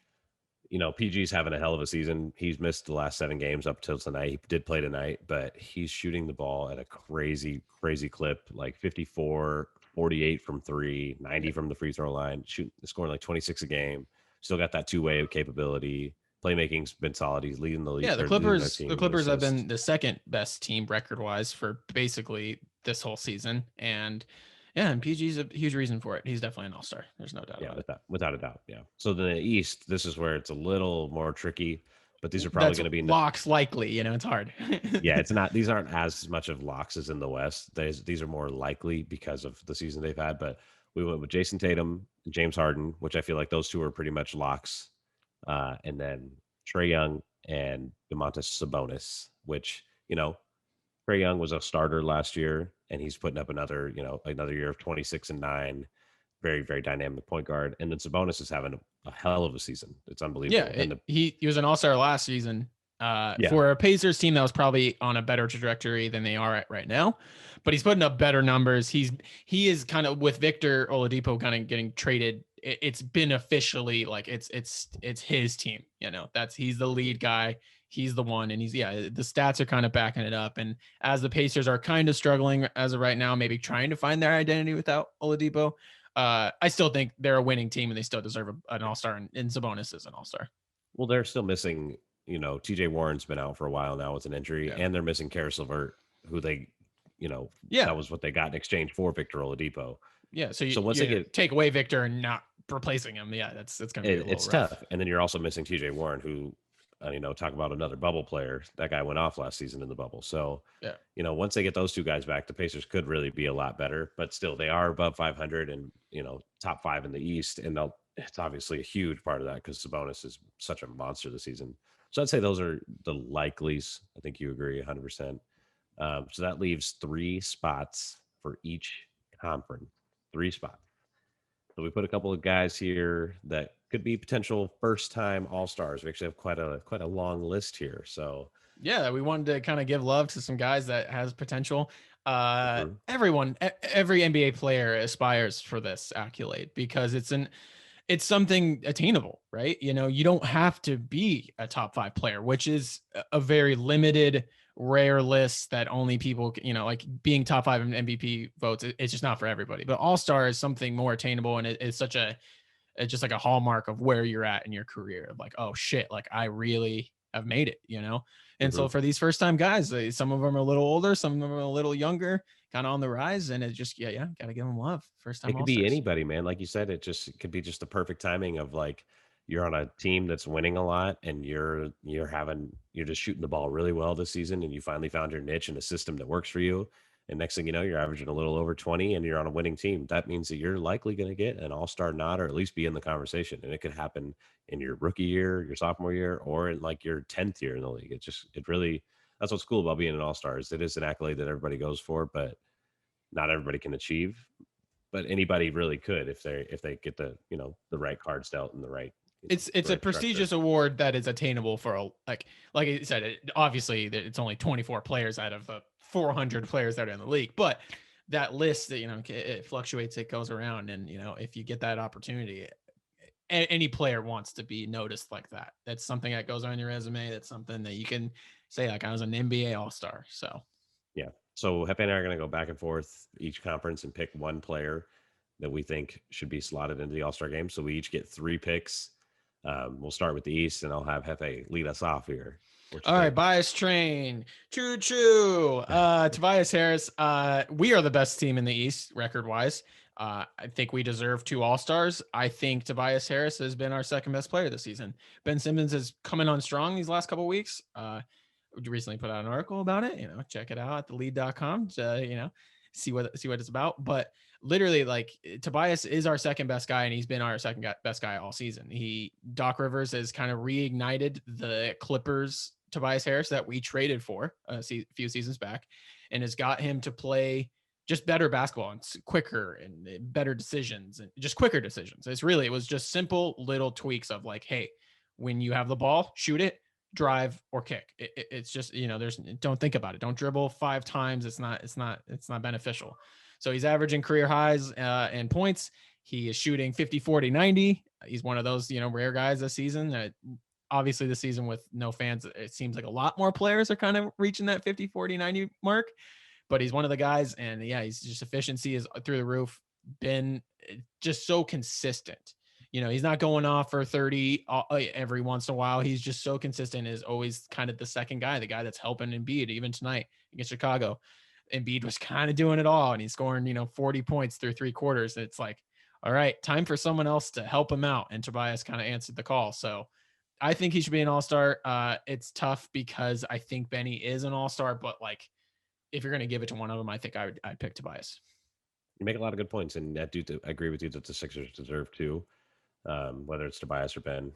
PG's having a hell of a season. He's missed the last 7 games up till tonight. He did play tonight, but he's shooting the ball at a crazy, crazy clip, like 54, 48 from three, 90 from the free throw line, scoring like 26 a game. Still got that two-way capability. Playmaking's been solid. He's leading the league. Yeah, the They're leading their Clippers. The team with Clippers have assists. been the second best team record wise for basically this whole season, and yeah, and PG's a huge reason for it. He's definitely an all star. There's no doubt Yeah, about it. without a doubt. Yeah. So the East, this is where it's a little more tricky, but these are probably That's going to be locks likely. It's hard. yeah, it's not, these aren't as much of locks as in the West. These are more likely because of the season they've had. But we went with Jason Tatum, James Harden, which I feel like those two are pretty much locks. And then Trey Young and Domantas Sabonis, which, Trey Young was a starter last year, and he's putting up another year of 26 and 9. Very, very dynamic point guard. And then Sabonis is having a hell of a season. It's unbelievable. Yeah, And he was an all star last season. yeah, For a Pacers team that was probably on a better trajectory than they are at right now, but he's putting up better numbers. He is kind of with Victor Oladipo kind of getting traded. It's been officially like it's his team. He's the lead guy. He's the one, and the stats are kind of backing it up. And as the Pacers are kind of struggling as of right now, maybe trying to find their identity without Oladipo, I still think they're a winning team and they still deserve an all star. And Sabonis is an all star. well, they're still missing, TJ Warren's been out for a while now with an injury, Yeah. and they're missing Karis LeVert, who they, Yeah. that was what they got in exchange for Victor Oladipo. Yeah. So once they get, take away Victor and not replacing him. Yeah, that's going to be a little it's rough. tough. And then you're also missing TJ Warren, who, talk about another bubble player. That guy went off last season in the bubble. So, Yeah. Once they get those two guys back, the Pacers could really be a lot better. But still, they are above 500 and top 5 in the East, and it's obviously a huge part of that because Sabonis is such a monster this season. So I'd say those are the likelies. I think you agree 100%. So that leaves 3 spots for each conference. 3 spots. So we put a couple of guys here that could be potential first-time All-Stars. We actually have quite a long list here. So yeah, we wanted to kind of give love to some guys that has potential. Mhm. Every NBA player aspires for this accolade because it's something attainable, right? You don't have to be a top 5 player, which is a very limited, rare list that only people, like being top 5 in MVP votes. It's just not for everybody. But All Star is something more attainable, and it's it's just like a hallmark of where you're at in your career. Of like, oh shit, like I really have made it. And Hmm. so for these first time guys, some of them are a little older, some of them are a little younger, kind of on the rise, and it just yeah, gotta give them love. First It time could All be Stars. anybody, man. Like you said, it could be just the perfect timing of like you're on a team that's winning a lot and you're just shooting the ball really well this season and you finally found your niche and a system that works for you. And next thing you know, you're averaging a little over 20 and you're on a winning team. That means that you're likely going to get an all-star nod or at least be in the conversation. And it could happen in your rookie year, your sophomore year, or in like your 10th year in the league. It really that's what's cool about being an all-star is it is an accolade that everybody goes for, but not everybody can achieve, but anybody really could if they get the right cards dealt and the right It's the a right structure. prestigious award that is attainable for like I said, obviously it's only 24 players out of 400 players that are in the league, but that list that it fluctuates, it goes around, and if you get that opportunity, any player wants to be noticed like that. That's something that goes on your resume. That's something that you can say like I was an NBA All-Star. So Yeah. So Hepe and I are going to go back and forth each conference and pick one player that we think should be slotted into the All Star game. So we each get 3 picks. We'll start with the East, and I'll have Hefe lead us off here. What you all right, think? bias train. Choo choo. Tobias Harris. We are the best team in the East, record wise. I think we deserve 2 All Stars. I think Tobias Harris has been our second best player this season. Ben Simmons is coming on strong these last couple of weeks. We recently put out an article about it. Check it out at thelead.com to, see what it's about. But literally, like Tobias is our second best guy, and he's been our second best guy all season. Doc Rivers has kind of reignited the Clippers Tobias Harris that we traded for a few seasons back, and has got him to play just better basketball and quicker and better decisions and just quicker decisions. It was just simple little tweaks of like, hey, when you have the ball, shoot it, drive or kick. It's just don't think about it. Don't dribble 5 times. It's not beneficial. So he's averaging career highs in points. He is shooting 50, 40, 90. He's one of those rare guys this season. Obviously, this season with no fans, it seems like a lot more players are kind of reaching that 50, 40, 90 mark. But he's one of the guys, and yeah, he's just efficiency is through the roof. Been just so consistent. He's not going off for 30 every once in a while. He's just so consistent, is always kind of the second guy, the guy that's helping Embiid. Even tonight against Chicago, Embiid was kind of doing it all, and he's scoring 40 points through 3 quarters. It's like, all right, time for someone else to help him out, and Tobias kind of answered the call. So I think he should be an all-star. It's tough because I think Benny is an all-star, but like if you're going to give it to one of them, I think I'd pick Tobias. You make a lot of good points, and I agree with you that the Sixers deserve two. Whether it's Tobias or Ben,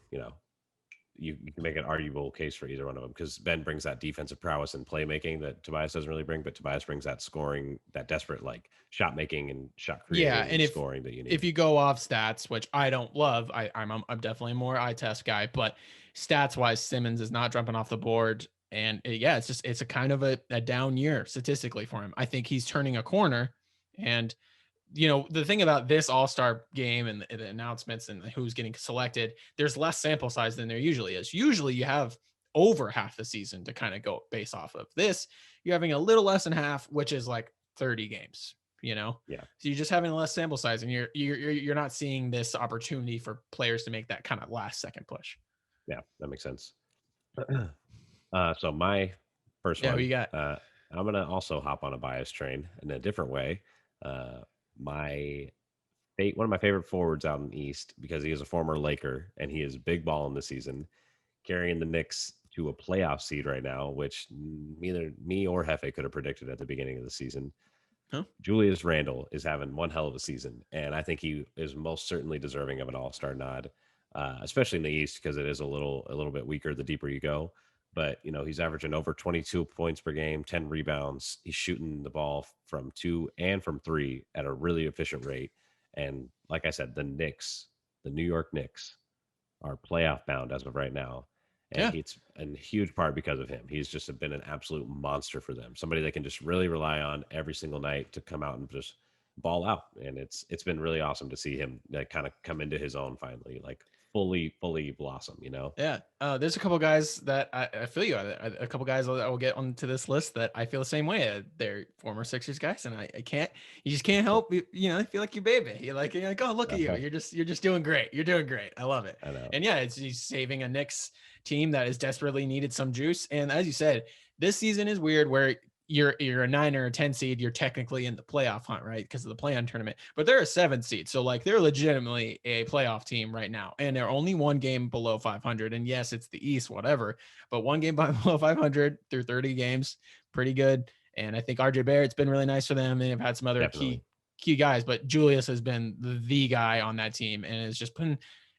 you can make an arguable case for either one of them because Ben brings that defensive prowess and playmaking that Tobias doesn't really bring, but Tobias brings that scoring, that desperate like shot making and shot Yeah, creating and and if scoring that you if need. you go off stats, which I don't love, I'm definitely more eye test guy, but stats wise, Simmons is not jumping off the board, and yeah, it's a kind of a down year statistically for him. I think he's turning a corner, and the thing about this all-star game and the announcements and who's getting selected, there's less sample size than there usually is. Usually you have over half the season to kind of go base off of. This you're having a little less than half, which is like 30 games. Yeah, So you're just having less sample size, and you're not seeing this opportunity for players to make that kind of last second push. yeah, that makes sense. So my first Yeah, who one, you got? I'm gonna also hop on a bias train in a different way. Uh, my one of my favorite forwards out in the East because he is a former Laker and he is big ball in the season, carrying the Knicks to a playoff seed right now, which neither me or Hefe could have predicted at the beginning of the season. Huh? Julius Randle is having one hell of a season, and I think he is most certainly deserving of an All Star nod, especially in the East because it is a little bit weaker the deeper you go. But he's averaging over 22 points per game, 10 rebounds. He's shooting the ball from 2 and from 3 at a really efficient rate. And like I said, the New York Knicks, are playoff bound as of right now. And Yeah. it's a huge part because of him. He's just been an absolute monster for them. Somebody they can just really rely on every single night to come out and just ball out, and it's been really awesome to see him like kind of come into his own finally, like fully blossom. Yeah. There's a couple guys that I feel you. A couple guys that will get onto this list that I feel the same way. They're former Sixers guys, and I can't. You just can't help. I feel like your baby. You're like, oh, look at you. You're just doing great. You're doing great. I love it. I know. And yeah, he's saving a Knicks team that has desperately needed some juice. And as you said, this season is weird where you're a 9 or a 10 seed, you're technically in the playoff hunt, right? Because of the play-in tournament, but they're a 7 seed. So like they're legitimately a playoff team right now. And they're only one game below 500. And yes, it's the East, whatever, but one game below 500 through 30 games, pretty good. And I think RJ Barrett's been really nice for them. And they've had some other key guys, but Julius has been the guy on that team and is just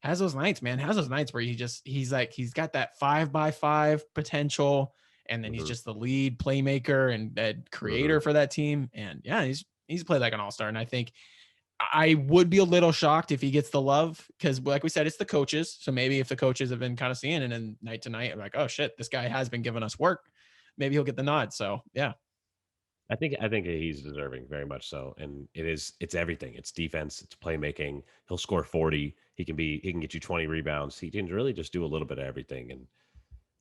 has those nights, man, has those nights where he's got that 5x5 potential. And then he's just the lead playmaker and creator for that team. And yeah, he's played like an all-star. And I think I would be a little shocked if he gets the love because, like we said, it's the coaches. So maybe if the coaches have been kind of seeing it and night to night, like, oh shit, this guy has been giving us work, maybe he'll get the nod. So yeah. I think he's deserving very much so. And it's everything. It's defense, it's playmaking. He'll score 40. He can get you 20 rebounds. He can really just do a little bit of everything. And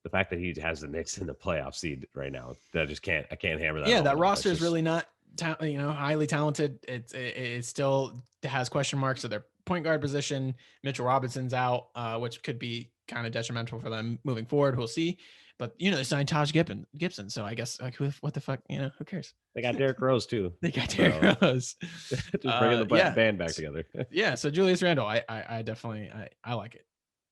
the fact that he has the Knicks in the playoff seed right now, I can't hammer that. Yeah, that roster is really not, highly talented. It still has question marks at their point guard position. Mitchell Robinson's out, which could be kind of detrimental for them moving forward. We'll see. But they signed Taj Gibson, so I guess like what the fuck, who cares? They got Derrick Rose too. They got Derrick Rose. Just bringing the band back together. Yeah, so Julius Randle, I definitely I like it.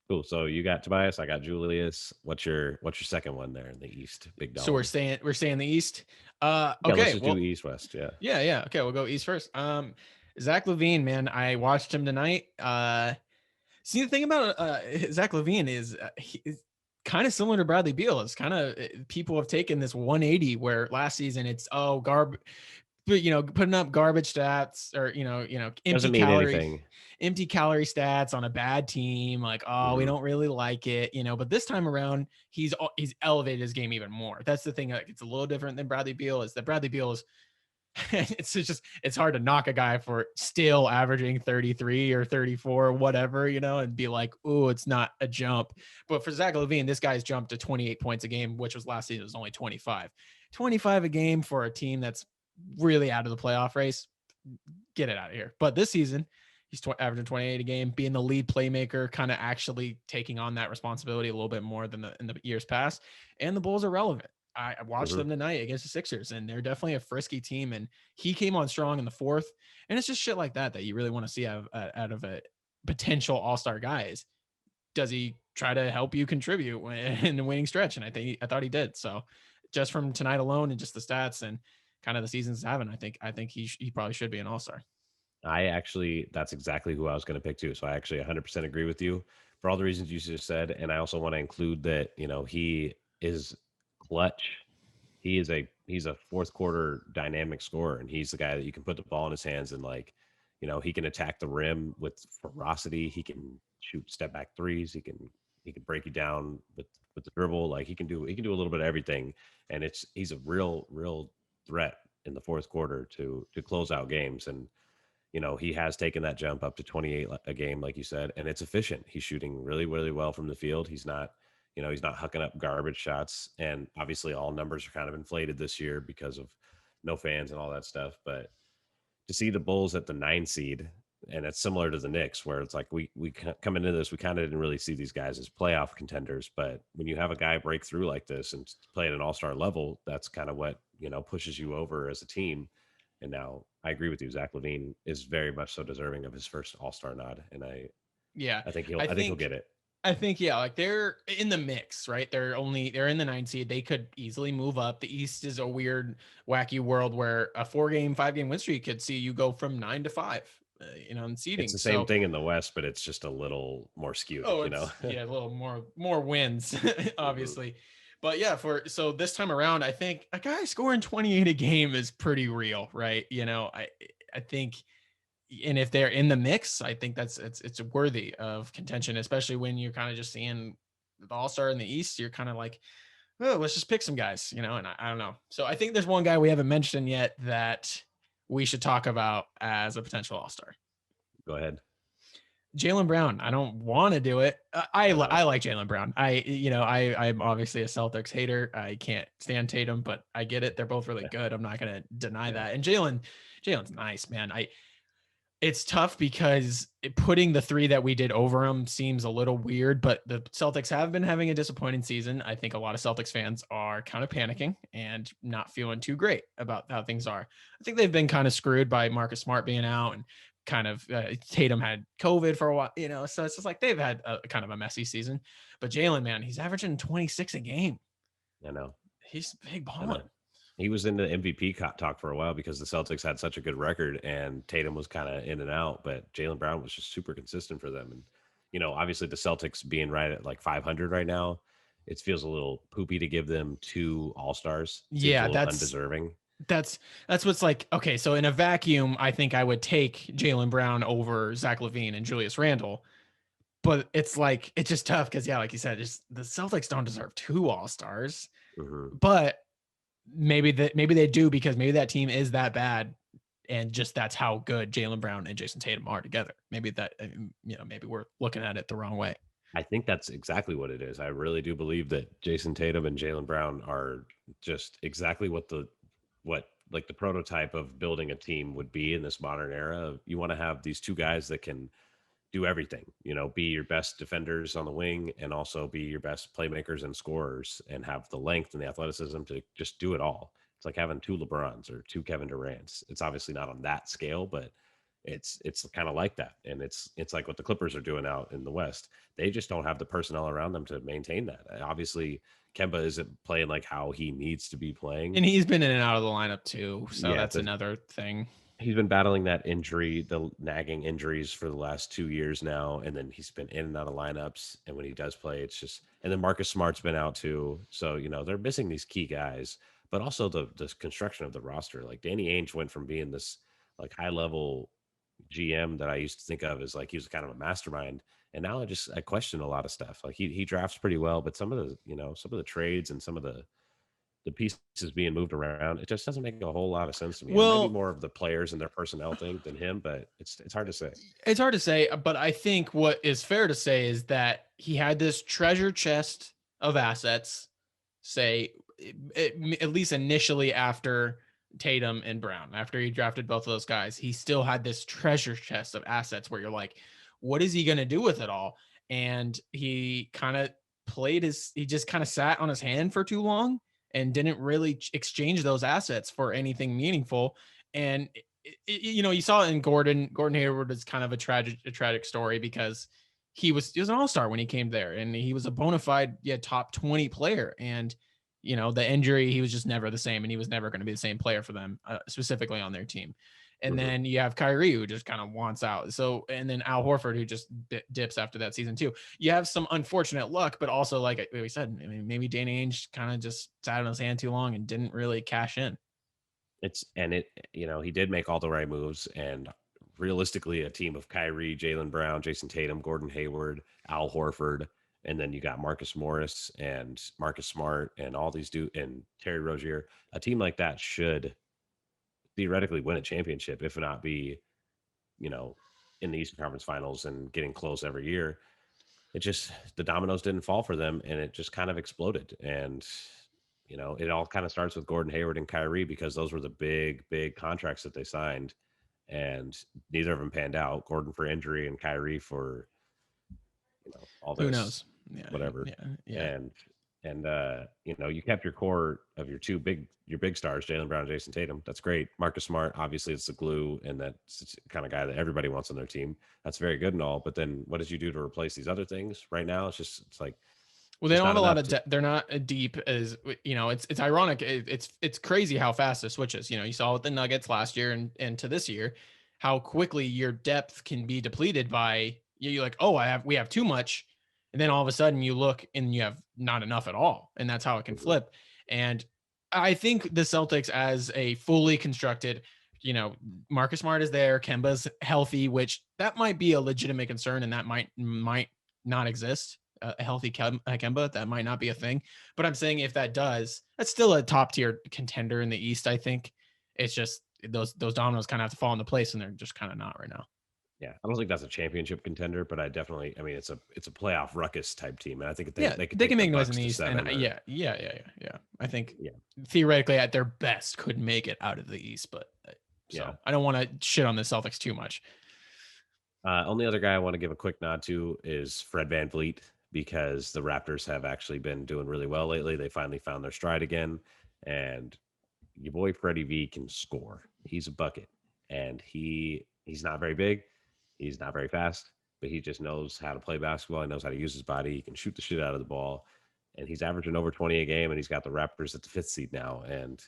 Cool. So you got Tobias, I got Julius. What's your second one there in the East? Big dog. So we're staying the East. Okay. Let's just do East West. Yeah. Yeah. Okay, we'll go East first. Zach LaVine, man, I watched him tonight. See, the thing about Zach LaVine is he's kind of similar to Bradley Beal. It's kind of people have taken this 180 where last season it's putting up garbage stats or empty calorie stats on a bad team. Like, we don't really like it, but this time around he's elevated his game even more. That's the thing. Like, it's a little different than Bradley Beal is that Bradley Beal is it's hard to knock a guy for still averaging 33 or 34 or whatever, and be like, oh, it's not a jump. But for Zach LaVine, this guy's jumped to 28 points a game, which was last season was only 25 a game for a team that's really out of the playoff race. Get it out of here. But this season he's averaging 28 a game, being the lead playmaker, kind of actually taking on that responsibility a little bit more than in the years past. And the Bulls are relevant. I watched them tonight against the Sixers, and they're definitely a frisky team. And he came on strong in the fourth. And it's just shit like that you really want to see out of a potential all-star guy. Does he try to help you contribute in the winning stretch? And I thought he did. So just from tonight alone and just the stats and kind of the season's having, I think he probably should be an all-star. That's exactly who I was going to pick too. So I actually 100% agree with you for all the reasons you just said. And I also want to include that, he is clutch. He's a fourth quarter dynamic scorer, and he's the guy that you can put the ball in his hands and he can attack the rim with ferocity. He can shoot step back threes. He can break you down with the dribble. Like he can do a little bit of everything. And he's a real threat in the fourth quarter to close out games. And he has taken that jump up to 28 a game, like you said, and it's efficient. He's shooting really, really well from the field. He's not hucking up garbage shots. And obviously all numbers are kind of inflated this year because of no fans and all that stuff. But to see the Bulls at the 9 seed, and it's similar to the Knicks, where it's like we come into this, we kind of didn't really see these guys as playoff contenders. But when you have a guy break through like this and play at an all-star level, that's kind of what, pushes you over as a team. And now I agree with you. Zach LaVine is very much so deserving of his first all-star nod. And I think he'll get it. I think, yeah, like they're in the mix, right? They're in the 9 seed. They could easily move up. The East is a weird, wacky world where a 5-game win streak could see you go from 9 to 5, in seeding. It's the same thing in the West, but it's just a little more skewed, yeah, a little more wins, obviously. But yeah, so this time around, I think a guy scoring 28 a game is pretty real, right? I think. And if they're in the mix, I think it's worthy of contention, especially when you're kind of just seeing the all-star in the East. You're kind of like, oh, let's just pick some guys, and I don't know. So I think there's one guy we haven't mentioned yet that we should talk about as a potential All-Star. Go ahead. Jaylen Brown. I don't want to do it. I like Jaylen Brown. I'm obviously a Celtics hater. I can't stand Tatum, but I get it. They're both really good. I'm not gonna deny that. And Jaylen's nice, man. It's tough because putting the three that we did over him seems a little weird, but the Celtics have been having a disappointing season. I think a lot of Celtics fans are kind of panicking and not feeling too great about how things are. I think they've been kind of screwed by Marcus Smart being out, and kind of Tatum had COVID for a while, so it's just like they've had a kind of a messy season. But Jaylen, man, he's averaging 26 a game. I know. He's big balling. He was in the MVP talk for a while because the Celtics had such a good record and Tatum was kind of in and out, but Jaylen Brown was just super consistent for them. And, obviously the Celtics being right at like 500 right now, it feels a little poopy to give them 2 All-Stars. Yeah, that's undeserving. That's what's like. Okay, so in a vacuum, I think I would take Jaylen Brown over Zach LaVine and Julius Randle. But it's like, it's just tough because, like you said, just the Celtics don't deserve 2 All-Stars. Mm-hmm. But maybe they do, because maybe that team is that bad, and just that's how good Jaylen Brown and Jason Tatum are together. Maybe maybe we're looking at it the wrong way. I think that's exactly what it is. I really do believe that Jason Tatum and Jaylen Brown are just exactly what the prototype of building a team would be in this modern era. You want to have these 2 guys that can do everything, be your best defenders on the wing and also be your best playmakers and scorers, and have the length and the athleticism to just do it all. It's like having 2 LeBrons or 2 Kevin Durants. It's obviously not on that scale, but it's kind of like that. And it's like what the Clippers are doing out in the West. They just don't have the personnel around them to maintain that. Obviously, Kemba isn't playing like how he needs to be playing. And he's been in and out of the lineup too. So that's another thing. He's been battling that injury, the nagging injuries for the last 2 years now. And then he's been in and out of lineups. And when he does play, it's just, and then Marcus Smart's been out too. So, they're missing these key guys, but also the construction of the roster. Like Danny Ainge went from being this like high level GM that I used to think of as like he was kind of a mastermind, and now I question a lot of stuff. Like he drafts pretty well, but some of the trades and some of the pieces being moved around, it just doesn't make a whole lot of sense to me. Well, maybe more of the players and their personnel thing than him, but it's hard to say. It's hard to say, but I think what is fair to say is that he had this treasure chest of assets, say at least initially after Tatum and Brown, after he drafted both of those guys, he still had this treasure chest of assets where you're like, what is he going to do with it all? And he kind of he just kind of sat on his hand for too long and didn't really exchange those assets for anything meaningful. And you saw it in Gordon Hayward is kind of a tragic story, because he was an all-star when he came there, and he was a bona fide top 20 player. And the injury, he was just never the same, and he was never going to be the same player for them, specifically on their team. And then you have Kyrie, who just kind of wants out. So, and then Al Horford, who just dips after that season too. You have some unfortunate luck, but also, like we said, maybe Danny Ainge kind of just sat on his hand too long and didn't really cash in. He did make all the right moves, and realistically, a team of Kyrie, Jaylen Brown, Jason Tatum, Gordon Hayward, Al Horford, and then you got Marcus Morris and Marcus Smart and all these and Terry Rozier. A team like that should theoretically win a championship, if not be, in the Eastern Conference Finals and getting close every year. It just, the dominoes didn't fall for them, and it just kind of exploded. And, it all kind of starts with Gordon Hayward and Kyrie, because those were the big contracts that they signed, and neither of them panned out. Gordon for injury and Kyrie for, all this. Who knows? Whatever. Yeah. And you kept your core of your big stars, Jaylen Brown and Jason Tatum. That's great. Marcus Smart, obviously, it's the glue, and that's the kind of guy that everybody wants on their team. That's very good and all. But then what did you do to replace these other things? Right now, it's like, well, they don't have a lot of depth. They're not deep as, it's ironic. It's crazy how fast it switches. You saw with the Nuggets last year and to this year, how quickly your depth can be depleted by, you're like, oh, we have too much. And then all of a sudden you look and you have not enough at all. And that's how it can flip. And I think the Celtics, as a fully constructed, Marcus Smart is there, Kemba's healthy, which that might be a legitimate concern, and that might not exist. A healthy Kemba, that might not be a thing. But I'm saying if that does, that's still a top tier contender in the East. I think it's just those dominoes kind of have to fall into place, and they're just kind of not right now. Yeah, I don't think that's a championship contender, but I mean, it's a playoff ruckus type team, and I think if Yeah, they could they take can the make noise in Bucks the to East, and 7 or yeah. I think yeah, theoretically at their best could make it out of the East, but yeah. so I don't want to shit on the Celtics too much. Only other guy I want to give a quick nod to is Fred VanVleet because the Raptors have actually been doing really well lately. They finally found their stride again, and your boy Freddie V can score. He's a bucket, and he's not very big, he's not very fast, but he just knows how to play basketball. He knows how to use his body. He can shoot the shit out of the ball, and he's averaging over 20 a game. And he's got the Raptors at the 5th seed now. And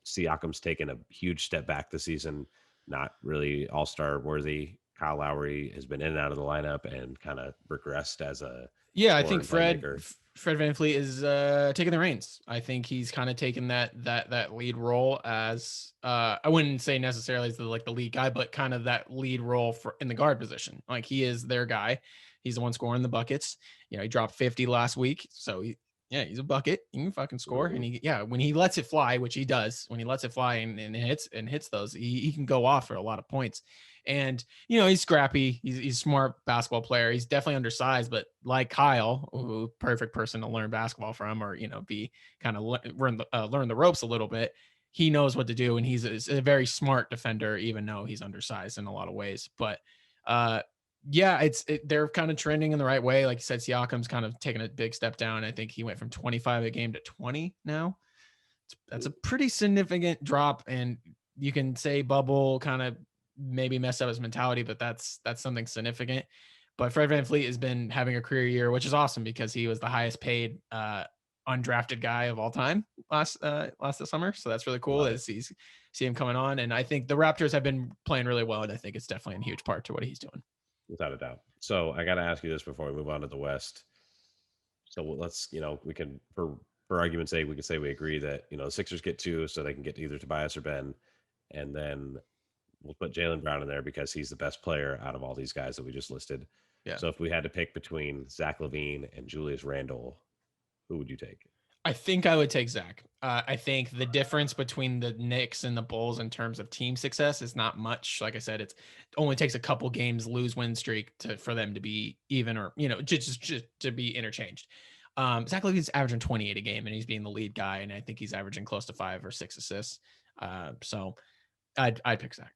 Siakam's taken a huge step back this season, not really All Star worthy. Kyle Lowry has been in and out of the lineup and kind of regressed as a Yeah, I scorer think and playmaker. Fred VanVleet is taking the reins. I think he's kind of taken that lead role as I wouldn't say necessarily as the lead guy, but kind of that lead role for in the guard position. Like he is their guy. He's the one scoring the buckets. He dropped 50 last week, so he's a bucket. He can fucking score, and when he lets it fly, which he does, when he lets it fly and hits those, he can go off for a lot of points. And he's scrappy. He's a smart basketball player. He's definitely undersized, but like Kyle, who perfect person to learn basketball from, or be kind of learn the ropes a little bit. He knows what to do, and he's a very smart defender, even though he's undersized in a lot of ways. But they're kind of trending in the right way. Like you said, Siakam's kind of taking a big step down. I think he went from 25 a game to 20 now. That's a pretty significant drop, and you can say bubble kind of maybe messed up his mentality, but that's something significant. But Fred VanVleet has been having a career year, which is awesome because he was the highest paid undrafted guy of all time last summer. So that's really cool to see him coming on. And I think the Raptors have been playing really well, and I think it's definitely a huge part to what he's doing. Without a doubt. So I got to ask you this before we move on to the West. So let's, we can, for argument's sake, we could say we agree that, the Sixers get 2 so they can get either Tobias or Ben. And then we'll put Jaylen Brown in there because he's the best player out of all these guys that we just listed. Yeah. So if we had to pick between Zach LaVine and Julius Randle, who would you take? I think I would take Zach. I think the difference between the Knicks and the Bulls in terms of team success is not much. Like I said, it only takes a couple games lose-win streak for them to be even, or just to be interchanged. Zach LaVine's averaging 28 a game, and he's being the lead guy, and I think he's averaging close to 5 or 6 assists. So I'd pick Zach.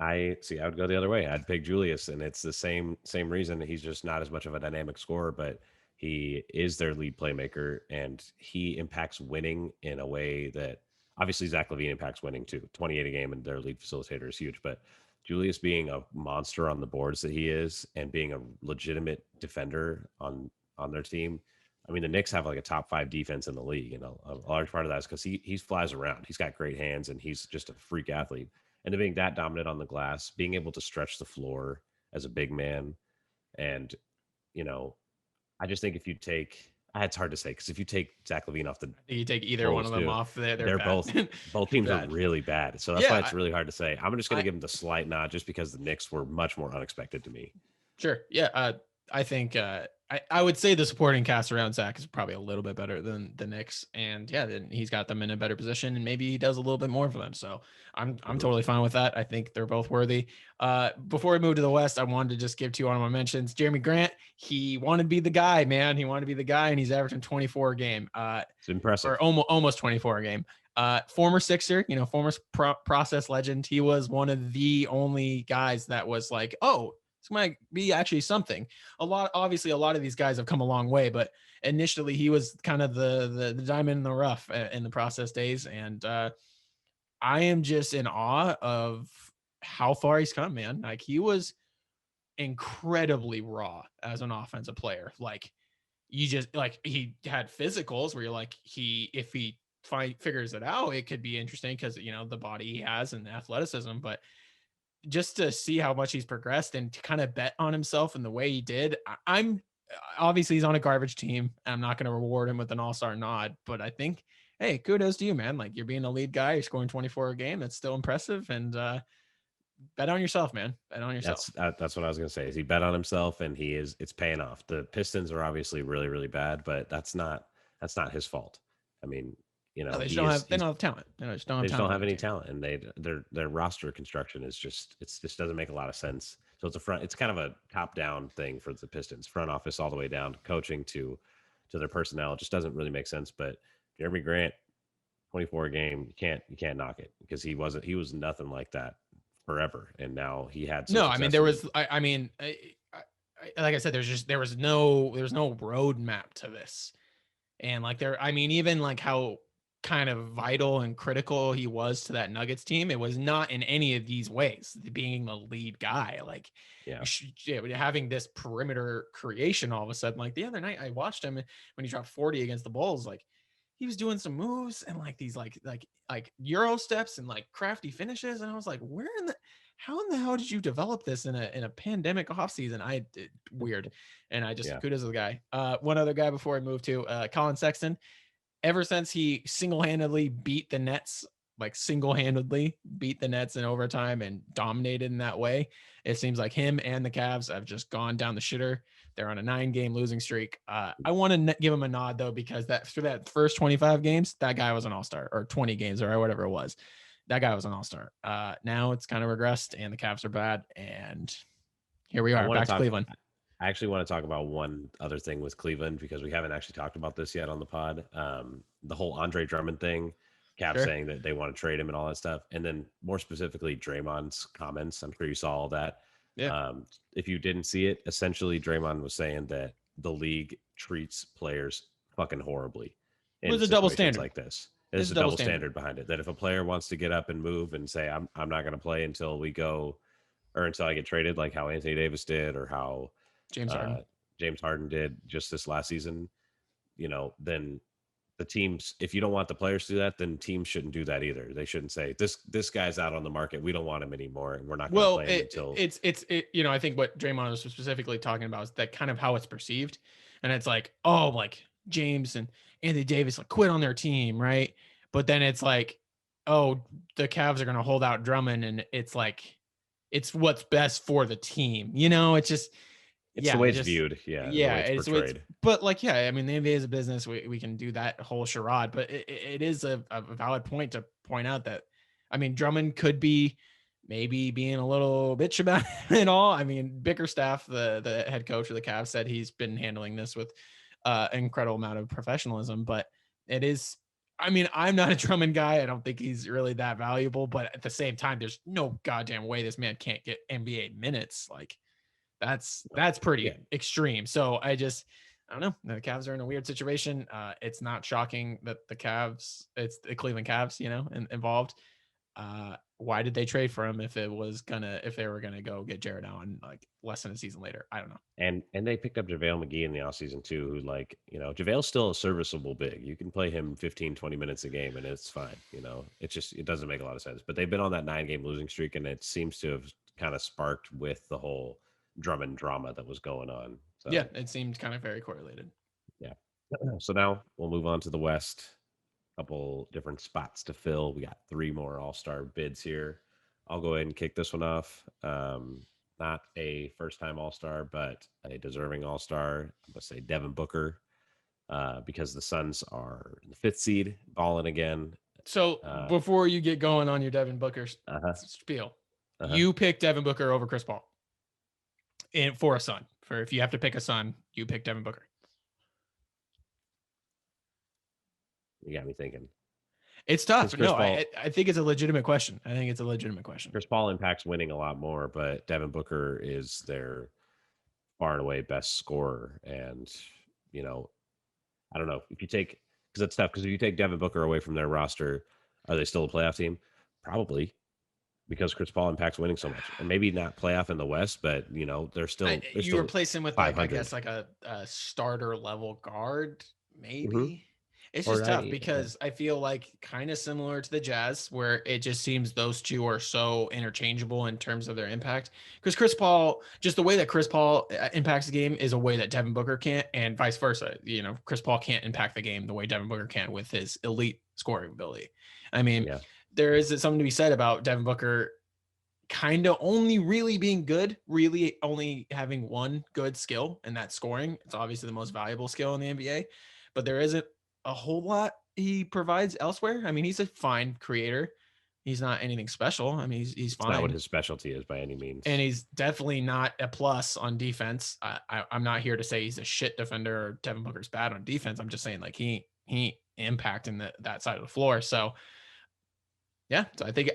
I would go the other way. I'd pick Julius, and it's the same reason. He's just not as much of a dynamic scorer, but he is their lead playmaker, and he impacts winning in a way that obviously Zach LaVine impacts winning too. 28 a game, and their lead facilitator is huge. But Julius being a monster on the boards that he is, and being a legitimate defender on their team. I mean, the Knicks have like a top 5 defense in the league, and a large part of that is because he flies around. He's got great hands, and he's just a freak athlete. And being that dominant on the glass, being able to stretch the floor as a big man, and I just think if you take, it's hard to say because if you take Zach LaVine off you take either one of them off, they're both teams are really bad. So that's why it's really hard to say. I'm just going to give them the slight nod just because the Knicks were much more unexpected to me. Sure, yeah. I think I would say the supporting cast around Zach is probably a little bit better than the Knicks, and then he's got them in a better position, and maybe he does a little bit more for them. So I'm totally fine with that. I think they're both worthy. Before we move to the West, I wanted to just give 2 honorable mentions. Jeremy Grant, he wanted to be the guy, man. He wanted to be the guy, and he's averaging 24 a game. It's impressive, or almost 24 a game. Former Sixer, former process legend. He was one of the only guys that was like, oh, this might be actually something. Obviously, a lot of these guys have come a long way, but initially he was kind of the diamond in the rough in the process days. And I am just in awe of how far he's come, man. Like he was incredibly raw as an offensive player. Like you just he had physicals where you're like, if he figures it out, it could be interesting because the body he has and the athleticism, but just to see how much he's progressed and to kind of bet on himself in the way he did. I'm obviously he's on a garbage team. I'm not going to reward him with an all-star nod, but I think, hey, kudos to you, man. Like you're being a lead guy, you're scoring 24 a game. That's still impressive. And bet on yourself, man. Bet on yourself. That's what I was going to say is he bet on himself and it's paying off. The Pistons are obviously really, really bad, but that's not his fault. I mean, You No, know, they don't have talent. They just don't have they just don't talent on have their any team. talent, and their roster construction is just doesn't make a lot of sense. So it's kind of a top down thing for the Pistons front office all the way down, coaching to their personnel. It just doesn't really make sense. But Jeremy Grant, 24 a game, you can't knock it because he was nothing like that forever, and now he had some No, I mean success there in the was. I mean, like I said, there was no roadmap to this, and like there, I mean, even like how kind of vital and critical he was to that Nuggets team, it was not in any of these ways. Being the lead guy, like yeah. having this perimeter creation all of a sudden. Like the other night, I watched him when he dropped 40 against the Bulls. Like he was doing some moves and like these like Euro steps and like crafty finishes, and I was like, where in the how in the hell did you develop this in a pandemic offseason? Weird. And I just Yeah. kudos to the guy. One other guy before I move to Colin Sexton. Ever since he single-handedly beat the Nets, like single-handedly beat the Nets in overtime and dominated in that way, it seems like him and the Cavs have just gone down the shitter. They're on a 9-game losing streak. I want to give him a nod though, because that through that first 25 games, that guy was an all-star, or 20 games or whatever it was. That guy was an all-star. Now it's kind of regressed and the Cavs are bad. And here we I are want to back to talk. Cleveland. I actually want to talk about one other thing with Cleveland because we haven't actually talked about this yet on the pod. The whole Andre Drummond thing, Cap Sure. saying that they want to trade him and all that stuff, and then more specifically Draymond's comments. I'm sure you saw all that. Yeah. If you didn't see it, essentially Draymond was saying that the league treats players fucking horribly It in was a double situations standard. like this. It's There's a a double double standard. standard behind it. That if a player wants to get up and move and say I'm not going to play until we go or until I get traded, like how Anthony Davis did or how James uh, Harden. James Harden did just this last season, then the teams, if you don't want the players to do that, then teams shouldn't do that either. They shouldn't say this guy's out on the market. We don't want him anymore, and we're not going to Well, play him until. I think what Draymond was specifically talking about is that kind of how it's perceived, and it's like, oh, like James and Anthony Davis like quit on their team, right? But then it's like, oh, the Cavs are going to hold out Drummond, and it's like, it's what's best for the team, It's just, It's the yeah, way it it's just, viewed, yeah, the yeah, way it's it's, portrayed. but like, yeah, I mean, the NBA is a business. We can do that whole charade, but it is a valid point to point out that, I mean, Drummond could be maybe being a little bitch about it all. I mean, Bickerstaff, the head coach of the Cavs, said he's been handling this with incredible amount of professionalism, but it is. I mean, I'm not a Drummond guy. I don't think he's really that valuable, but at the same time, there's no goddamn way this man can't get NBA minutes. Like, that's Yeah, pretty extreme. So I don't know. The Cavs are in a weird situation. It's not shocking that it's the Cleveland Cavs, involved. Why did they trade for him if they were gonna go get Jared Allen like less than a season later? I don't know. and they picked up JaVale McGee in the offseason too, who JaVale's still a serviceable big. You can play him 15, 20 minutes a game and it's fine. It doesn't make a lot of sense. But they've been on that 9-game losing streak, and it seems to have kind of sparked with the whole Drummond drama that was going on. So Yeah, it seemed kind of very correlated. yeah. So now we'll move on to the West. Couple different spots to fill. We got 3 more All-Star bids here. I'll go ahead and kick this one off. Not a first-time All-Star, but a deserving All-Star. I'm gonna say Devin Booker, because the Suns are the 5th seed, balling again. So before you get going on your Devin Booker spiel, you picked Devin Booker over Chris Paul, and for a Sun. For if you have to pick a Sun, you pick Devin Booker. You got me thinking. It's tough. No, Paul, I think it's a legitimate question. Chris Paul impacts winning a lot more, but Devin Booker is their far and away best scorer. And, I don't know if you take, because it's tough, because if you take Devin Booker away from their roster, are they still a playoff team? Probably, because Chris Paul impacts winning so much. And maybe not playoff in the West, but, they're still. You replace him with, like, I guess, like a starter level guard, maybe. Mm-hmm. It's just tough because I feel like kind of similar to the Jazz, where it just seems those two are so interchangeable in terms of their impact. Because Chris Paul, just the way that Chris Paul impacts the game is a way that Devin Booker can't, and vice versa. Chris Paul can't impact the game the way Devin Booker can with his elite scoring ability. I mean, there is something to be said about Devin Booker kind of only really being good, really only having one good skill, and that's scoring. It's obviously the most valuable skill in the NBA, but there isn't a whole lot he provides elsewhere. I mean, he's a fine creator. He's not anything special. I mean, he's It's not what fine. his specialty is by any And means. he's definitely not a plus on defense. I'm not here to say he's a shit defender or Devin Booker's bad on defense. I'm just saying like he impacting that side of the floor. So yeah, so I think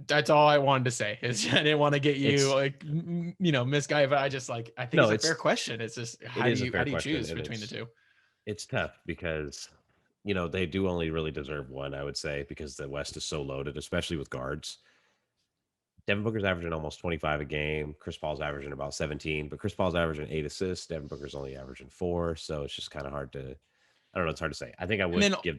that's all I wanted to say. Is I didn't want to get you It's like misguided, but I just like I think no, it's a fair question. It's just it is a how fair do you question, choose and between the two? it's tough because they do only really deserve one, I would say, because the West is so loaded, especially with guards. Devin Booker's averaging almost 25 a game. Chris Paul's averaging about 17, but Chris Paul's averaging 8 assists. Devin Booker's only averaging 4. So it's just kind of hard to, I don't know. It's hard to say. I think I And would then give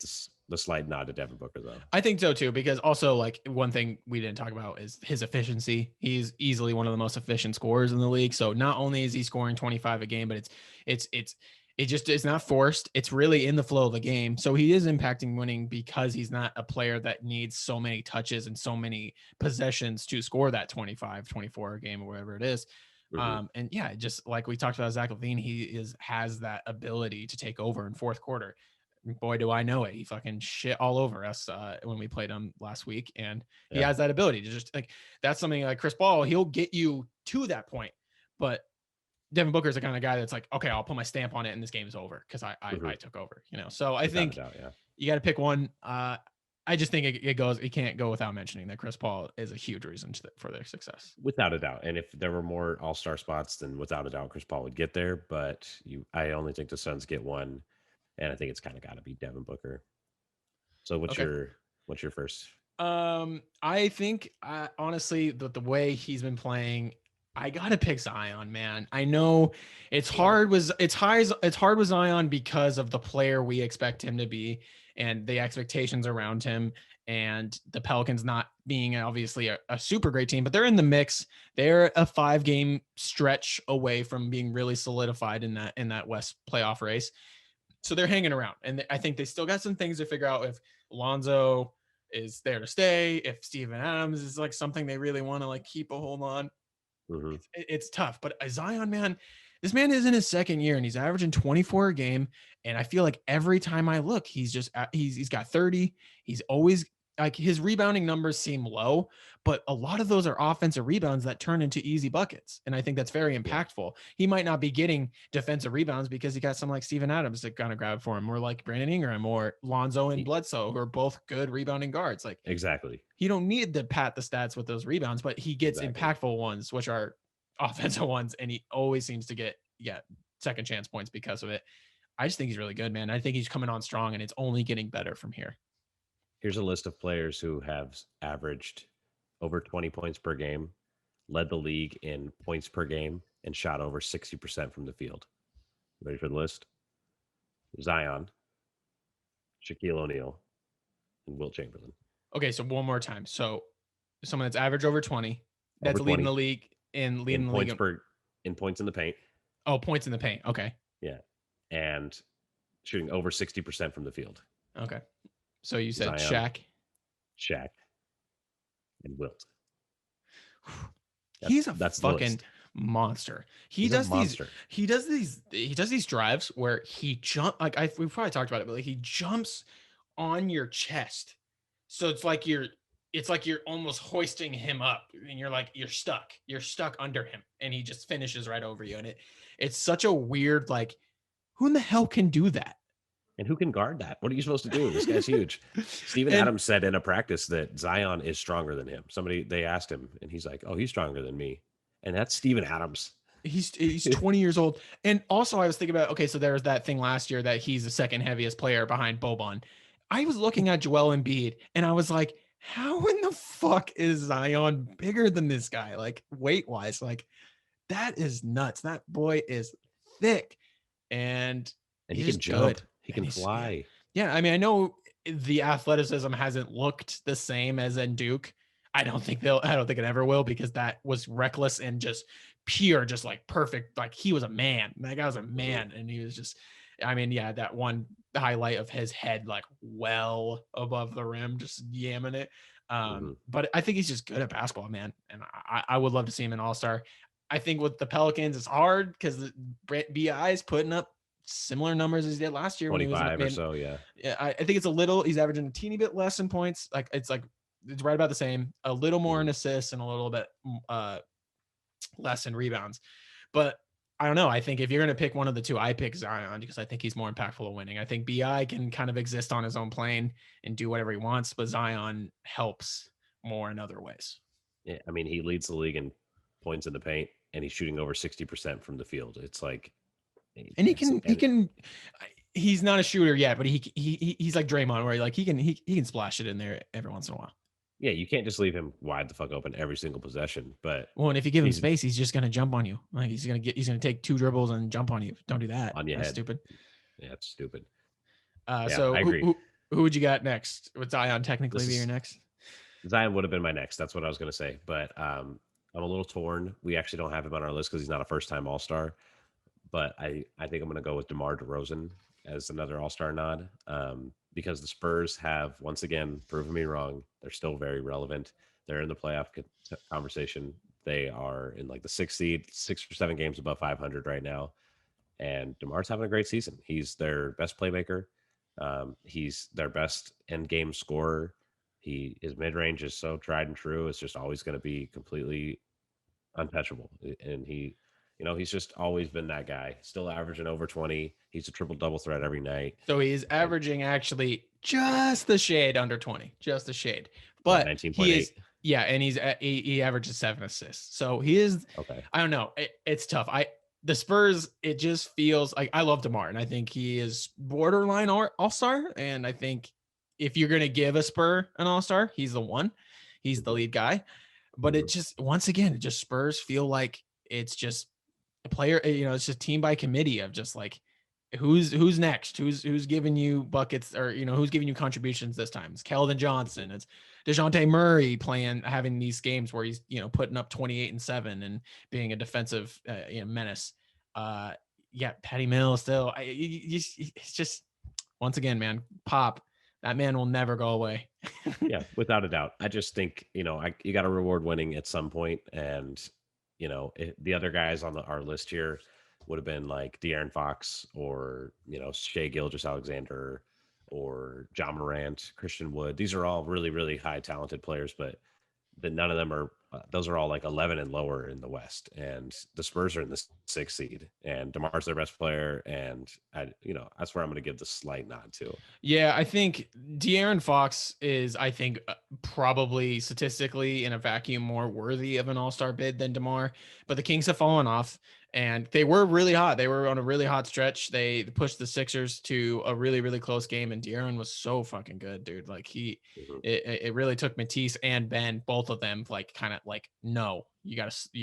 the slight nod to Devin Booker, though. I think so too, because also like one thing we didn't talk about is his efficiency. He's easily one of the most efficient scorers in the league. So not only is he scoring 25 a game, but it's not forced. It's really in the flow of the game. So he is impacting winning because he's not a player that needs so many touches and so many possessions to score that 25, 24 a game or whatever it is. Hmm. And yeah, just like we talked about Zach LaVine, has that ability to take over in fourth quarter. Boy, do I know it. He fucking shit all over us when we played him last week. And he Yeah. has that ability to just like, that's something like Chris Paul, he'll get you to that point. But Devin Booker is the kind of guy that's like, okay, I'll put my stamp on it and this game is over because Hmm. I took over, So I Without a think doubt. Yeah. you got to pick one. I just think it can't go without mentioning that Chris Paul is a huge reason for their success. Without a doubt. And if there were more all-star spots, then without a doubt, Chris Paul would get there. But I only think the Suns get one. And I think it's kind of got to be Devin Booker. So Okay. what's your first? I think honestly the way he's been playing, I gotta pick Zion, man. I know it's Yeah. hard was it's hard with Zion because of the player we expect him to be and the expectations around him and the Pelicans not being obviously a super great team, but they're in the mix. They're a 5-game stretch away from being really solidified in that West playoff race. So they're hanging around, and I think they still got some things to figure out if Lonzo is there to stay, if Steven Adams is like something they really want to like keep a hold on. Hmm. It's tough, but Zion, man, this man is in his second year and he's averaging 24 a game. And I feel like every time I look, he's got 30. He's always like his rebounding numbers seem low, but a lot of those are offensive rebounds that turn into easy buckets. And I think that's very Yeah. impactful. He might not be getting defensive rebounds because he got some like Steven Adams to kind of grab for him, or like Brandon Ingram or Lonzo and Bledsoe, who are both good rebounding guards. Like Exactly. he don't need to pat the stats with those rebounds, but he gets Exactly. impactful ones, which are offensive ones, and he always seems to get second chance points because of it. I just think he's really good, man. I think he's coming on strong, and it's only getting better from here. Here's a list of players who have averaged over 20 points per game, led the league in points per game, and shot over 60% from the field. Ready for the list? Zion, Shaquille O'Neal, and Wilt Chamberlain. Okay, so one more time. So someone that's average over 20, Over that's leading the 20 league in in leading the points league. per in points in the paint. Oh, points in the paint. Okay. Yeah. And shooting over 60% from the field. Okay. So you said Zion, Shaq. Shaq, and Wilt. He's a That's the fucking list. monster. He's a monster. He does these drives where he jump like we've probably talked about it, but like he jumps on your chest. So it's like you're almost hoisting him up and you're like you're stuck under him and he just finishes right over you. And it's such a weird like who in the hell can do that? And who can guard that? What are you supposed to do? This guy's huge. Steven And Adams said in a practice that Zion is stronger than him. They asked him, and he's like, "Oh, he's stronger than me." And that's Steven Adams. he's 20 years old. And also I was thinking about, okay, so there was that thing last year that he's the second heaviest player behind Boban. I was looking at Joel Embiid and I was like, how in the fuck is Zion bigger than this guy? Like weight wise, like that is nuts. That boy is thick and And he's he can just jump. good. He And can fly. yeah. I mean, I know the athleticism hasn't looked the same as in Duke. I don't think it ever will because that was reckless and just pure, just like perfect. Like he was a man. That guy was a man. And he was just, I mean, yeah, that one highlight of his head, like well above the rim, just yamming it. Mm-hmm. But I think he's just good at basketball, man. And I would love to see him an all-star. I think with the Pelicans, it's hard because BI is putting up similar numbers as he did last year when he was 25 or so. Yeah. yeah, I think it's a little. He's averaging a teeny bit less in points. Like it's right about the same. A little more in assists and a little bit less in rebounds. But I don't know. I think if you're going to pick one of the two, I pick Zion because I think he's more impactful at winning. I think Bi can kind of exist on his own plane and do whatever he wants, but Zion helps more in other ways. Yeah, I mean, he leads the league in points in the paint, and he's shooting over 60% from the field. It's like, And he's not a shooter yet, but he's like Draymond, where he can splash it in there every once in a while. Yeah, you can't just leave him wide the fuck open every single possession. But well, and if you give him space, he's just gonna jump on you. Like he's gonna take 2 dribbles and jump on you. Don't do that. On your That's head. stupid. Yeah, it's stupid. So I agree. Who would you got next? Would Zion technically be your next? Zion would have been my next. That's what I was gonna say. But I'm a little torn. We actually don't have him on our list because he's not a first-time All-Star. But I think I'm gonna go with DeMar DeRozan as another All-Star nod. Because the Spurs have once again proven me wrong. They're still very relevant. They're in the playoff conversation. They are in like the 6th seed, 6 or 7 games above 500 right now. And DeMar's having a great season. He's their best playmaker. He's their best end game scorer. His mid range is so tried and true. It's just always going to be completely untouchable. And he's just always been that guy. Still averaging over 20. He's a triple double threat every night. So he's averaging actually just the shade under 20, just a shade. But 19.8. Yeah, and he averages 7 assists. So he is okay. I don't know. It's tough. The Spurs, it just feels like I love DeMar, and I think he is borderline All-Star. And I think if you're gonna give a Spur an All-Star, he's the one. He's the lead guy. But it just once again, it just Spurs feel like it's just a player, it's just team by committee of just like who's next, who's giving you buckets, or who's giving you contributions this time. It's Keldon Johnson, it's DeJounte Murray having these games where he's putting up 28 and 7 and being a defensive menace. Patty Mills still. It's just once again, man, Pop. That man will never go away. Yeah, without a doubt. I just think you got to reward winning at some point, and the other guys on our list here would have been like De'Aaron Fox or Shai Gilgeous-Alexander or John Morant, Christian Wood. These are all really, really high talented players, but none of them are. Those are all like 11 and lower in the West, and the Spurs are in the 6th seed, and DeMar's their best player, and that's where I'm going to give the slight nod to. Yeah, I think De'Aaron Fox is, probably statistically in a vacuum more worthy of an All-Star bid than DeMar, but the Kings have fallen off. And they were really hot. They were on a really hot stretch. They pushed the Sixers to a really, really close game. And De'Aaron was so fucking good, dude. Like it really took Matisse and Ben, both of them, like kind of like, no, you're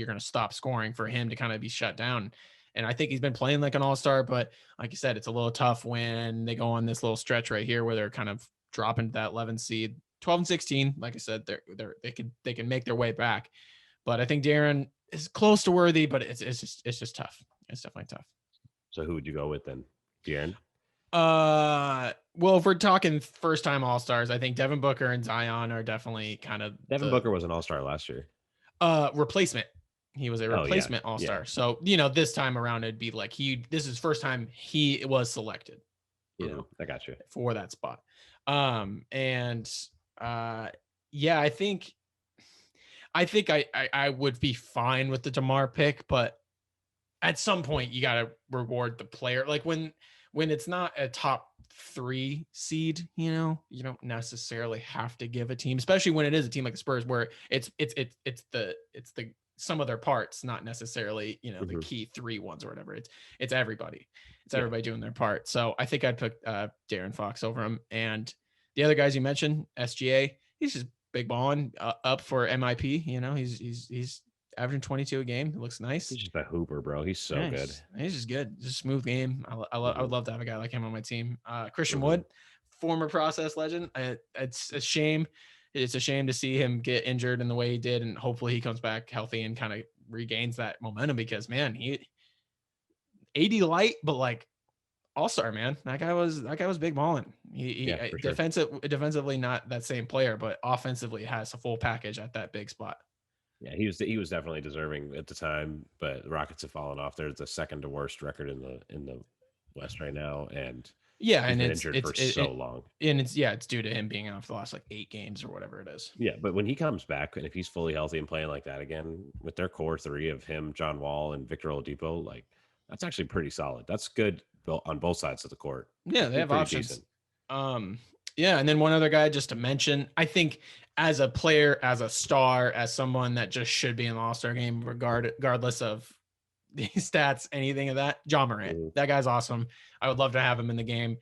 going to stop scoring for him to kind of be shut down. And I think he's been playing like an All-Star, but like you said, it's a little tough when they go on this little stretch right here where they're kind of dropping to that 11 seed, 12 and 16. Like I said, they can make their way back. But I think De'Aaron is close to worthy, but it's just tough. It's definitely tough. So who would you go with then? De'Aaron? Well, if we're talking first time All-Stars, I think Devin Booker and Zion are definitely kind of Devin Booker was an All-Star last year. Replacement. He was a replacement All-Star. Yeah. So, this time around it'd be like this is first time he was selected. I got you. For that spot. I think I would be fine with the DeMar pick, but at some point you got to reward the player. Like when it's not a top 3 seed, you don't necessarily have to give a team, especially when it is a team like the Spurs, where it's the sum of their parts, not necessarily, the key 3 ones or whatever. It's everybody. It's everybody doing their part. So I think I'd pick De'Aaron Fox over him. And the other guys you mentioned, SGA, he's just big balling up for MIP. He's averaging 22 a game. It looks nice. He's just a hooper, bro. He's so good. He's just good. Just smooth game. I would love to have a guy like him on my team. Christian Wood, former process legend. It's a shame. It's a shame to see him get injured in the way he did, and hopefully he comes back healthy and kind of regains that momentum, because man, he 80 light, but like All-Star, man. That guy was big balling. He defensively not that same player, but offensively has a full package at that big spot. Yeah, he was definitely deserving at the time, but the Rockets have fallen off. They're the second to worst record in the West right now, and Yeah, he's and been it's injured it's for it, so it long. and it's yeah, it's due to him being out for the last like 8 games or whatever it is. Yeah, but when he comes back, and if he's fully healthy and playing like that again, with their core three of him, John Wall, and Victor Oladipo, like that's actually pretty solid. That's good on both sides of the court. Yeah, That could they be have pretty options. decent. Um, yeah, and then one other guy just to mention, I think as a player, as a star, as someone that just should be in the All-Star game, regardless of the stats, anything of that, John Morant. Mhm. That guy's awesome. I would love to have him in the game.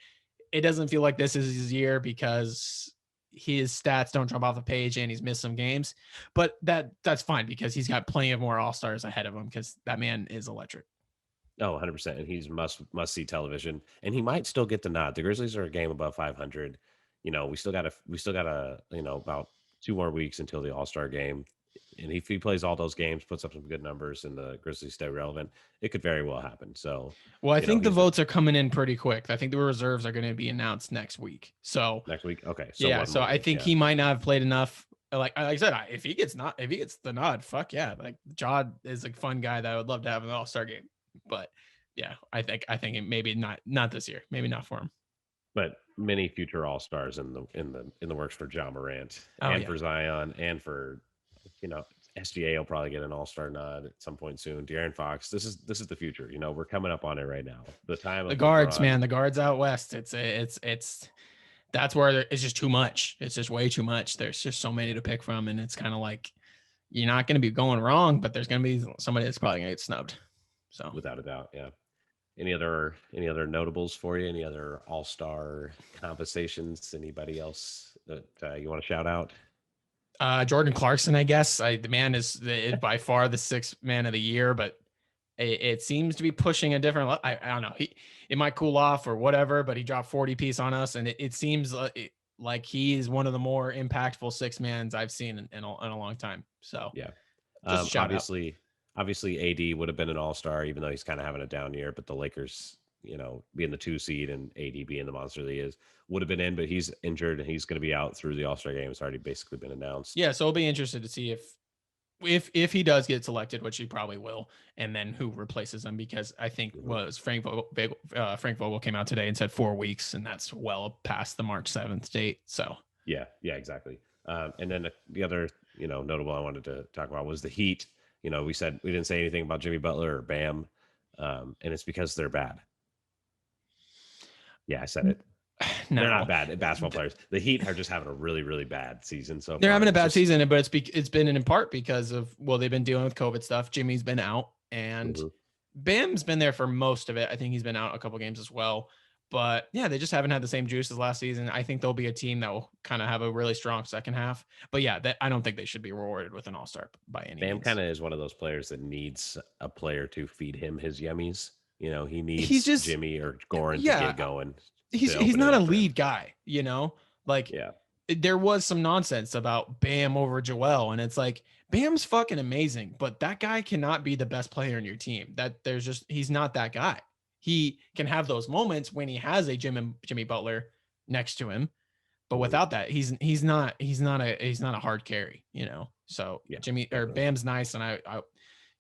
It doesn't feel like this is his year because his stats don't jump off the page and he's missed some games, but that's fine because he's got plenty of more all-stars ahead of him because that man is electric. Oh, 100%. And he's must see television. And he might still get the nod. The Grizzlies are a game above 500. We still got about 2 more weeks until the All-Star game. And if he plays all those games, puts up some good numbers, and the Grizzlies stay relevant, it could very well happen. So, Well, I think the he's a votes are coming in pretty quick. I think the reserves are going to be announced next week. So next week. Okay. So yeah, one so more I week. think Yeah. he might not have played enough. Like I said, if he gets the nod, fuck yeah. Like Jod is a fun guy that I would love to have in the All-Star game. But yeah, I think it maybe not this year, maybe not for him. But many future All-Stars in the works for John Morant Oh and yeah. for Zion and for you know SGA will probably get an All-Star nod at some point soon. De'Aaron Fox. This is the future. We're coming up on it right now. The time The of guards, LeBron. man, the guards out west. It's that's where it's just too much. It's just way too much. There's just so many to pick from, and it's kind of like you're not going to be going wrong, but there's going to be somebody that's probably going to get snubbed. So Without a doubt, yeah. Any other notables for you? Any other All-Star conversations? Anybody else that you want to shout out? Jordan Clarkson, I guess. The man is by far the sixth man of the year, but it seems to be pushing a different. I don't know. It might cool off or whatever, but he dropped 40 piece on us, and it seems like he is one of the more impactful six mans I've seen in a long time. So Yeah. just a shout out. Obviously, AD would have been an All-Star, even though he's kind of having a down year. But the Lakers, being the 2 seed and AD being the monster that he is, would have been in. But he's injured and he's going to be out through the All-Star game. It's already basically been announced. Yeah, so I'll be interested to see if he does get selected, which he probably will, and then who replaces him, because I think was Frank Vogel came out today and said 4 weeks, and that's well past the March 7th date. So Yeah, exactly. And then the other, notable I wanted to talk about was the Heat. We said we didn't say anything about Jimmy Butler or Bam, and it's because they're bad. Yeah, I said it. no, They're not bad at basketball players. The Heat are just having a really, really bad season. So they're having a bad just, season, but it's been in part because of they've been dealing with COVID stuff. Jimmy's been out, and Bam's been there for most of it. I think he's been out a couple games as well. But yeah, they just haven't had the same juice as last season. I think they'll be a team that will kind of have a really strong second half. But yeah, I don't think they should be rewarded with an All-Star by any Bam means. kind of is one of those players that needs a player to feed him his yummies. He needs Jimmy or Goran to get going. He's not a lead guy, like there was some nonsense about Bam over Joel, and it's like Bam's fucking amazing, but that guy cannot be the best player in your team. He's not that guy. He can have those moments when he has a Jimmy Butler next to him, but without that, he's not a hard carry, So Jimmy or Bam's nice, and I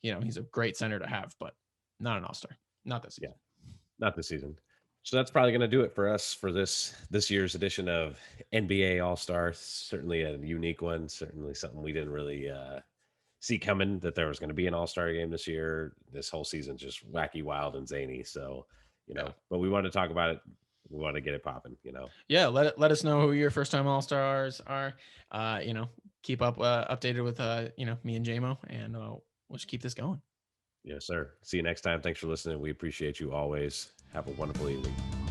he's a great center to have, but not an All-Star, not this season. Yeah, not this season. So that's probably going to do it for us for this year's edition of NBA All-Star. Certainly a unique one. Certainly something we didn't really see coming, that there was going to be an All-Star game this year. This whole season's just wacky, wild, and zany. So, but we want to talk about it. We want to get it popping, Yeah, let us know who your first time All-Stars are. Keep up updated with me and JMO, and we'll just keep this going. Yes, sir. See you next time. Thanks for listening. We appreciate you always. Have a wonderful evening.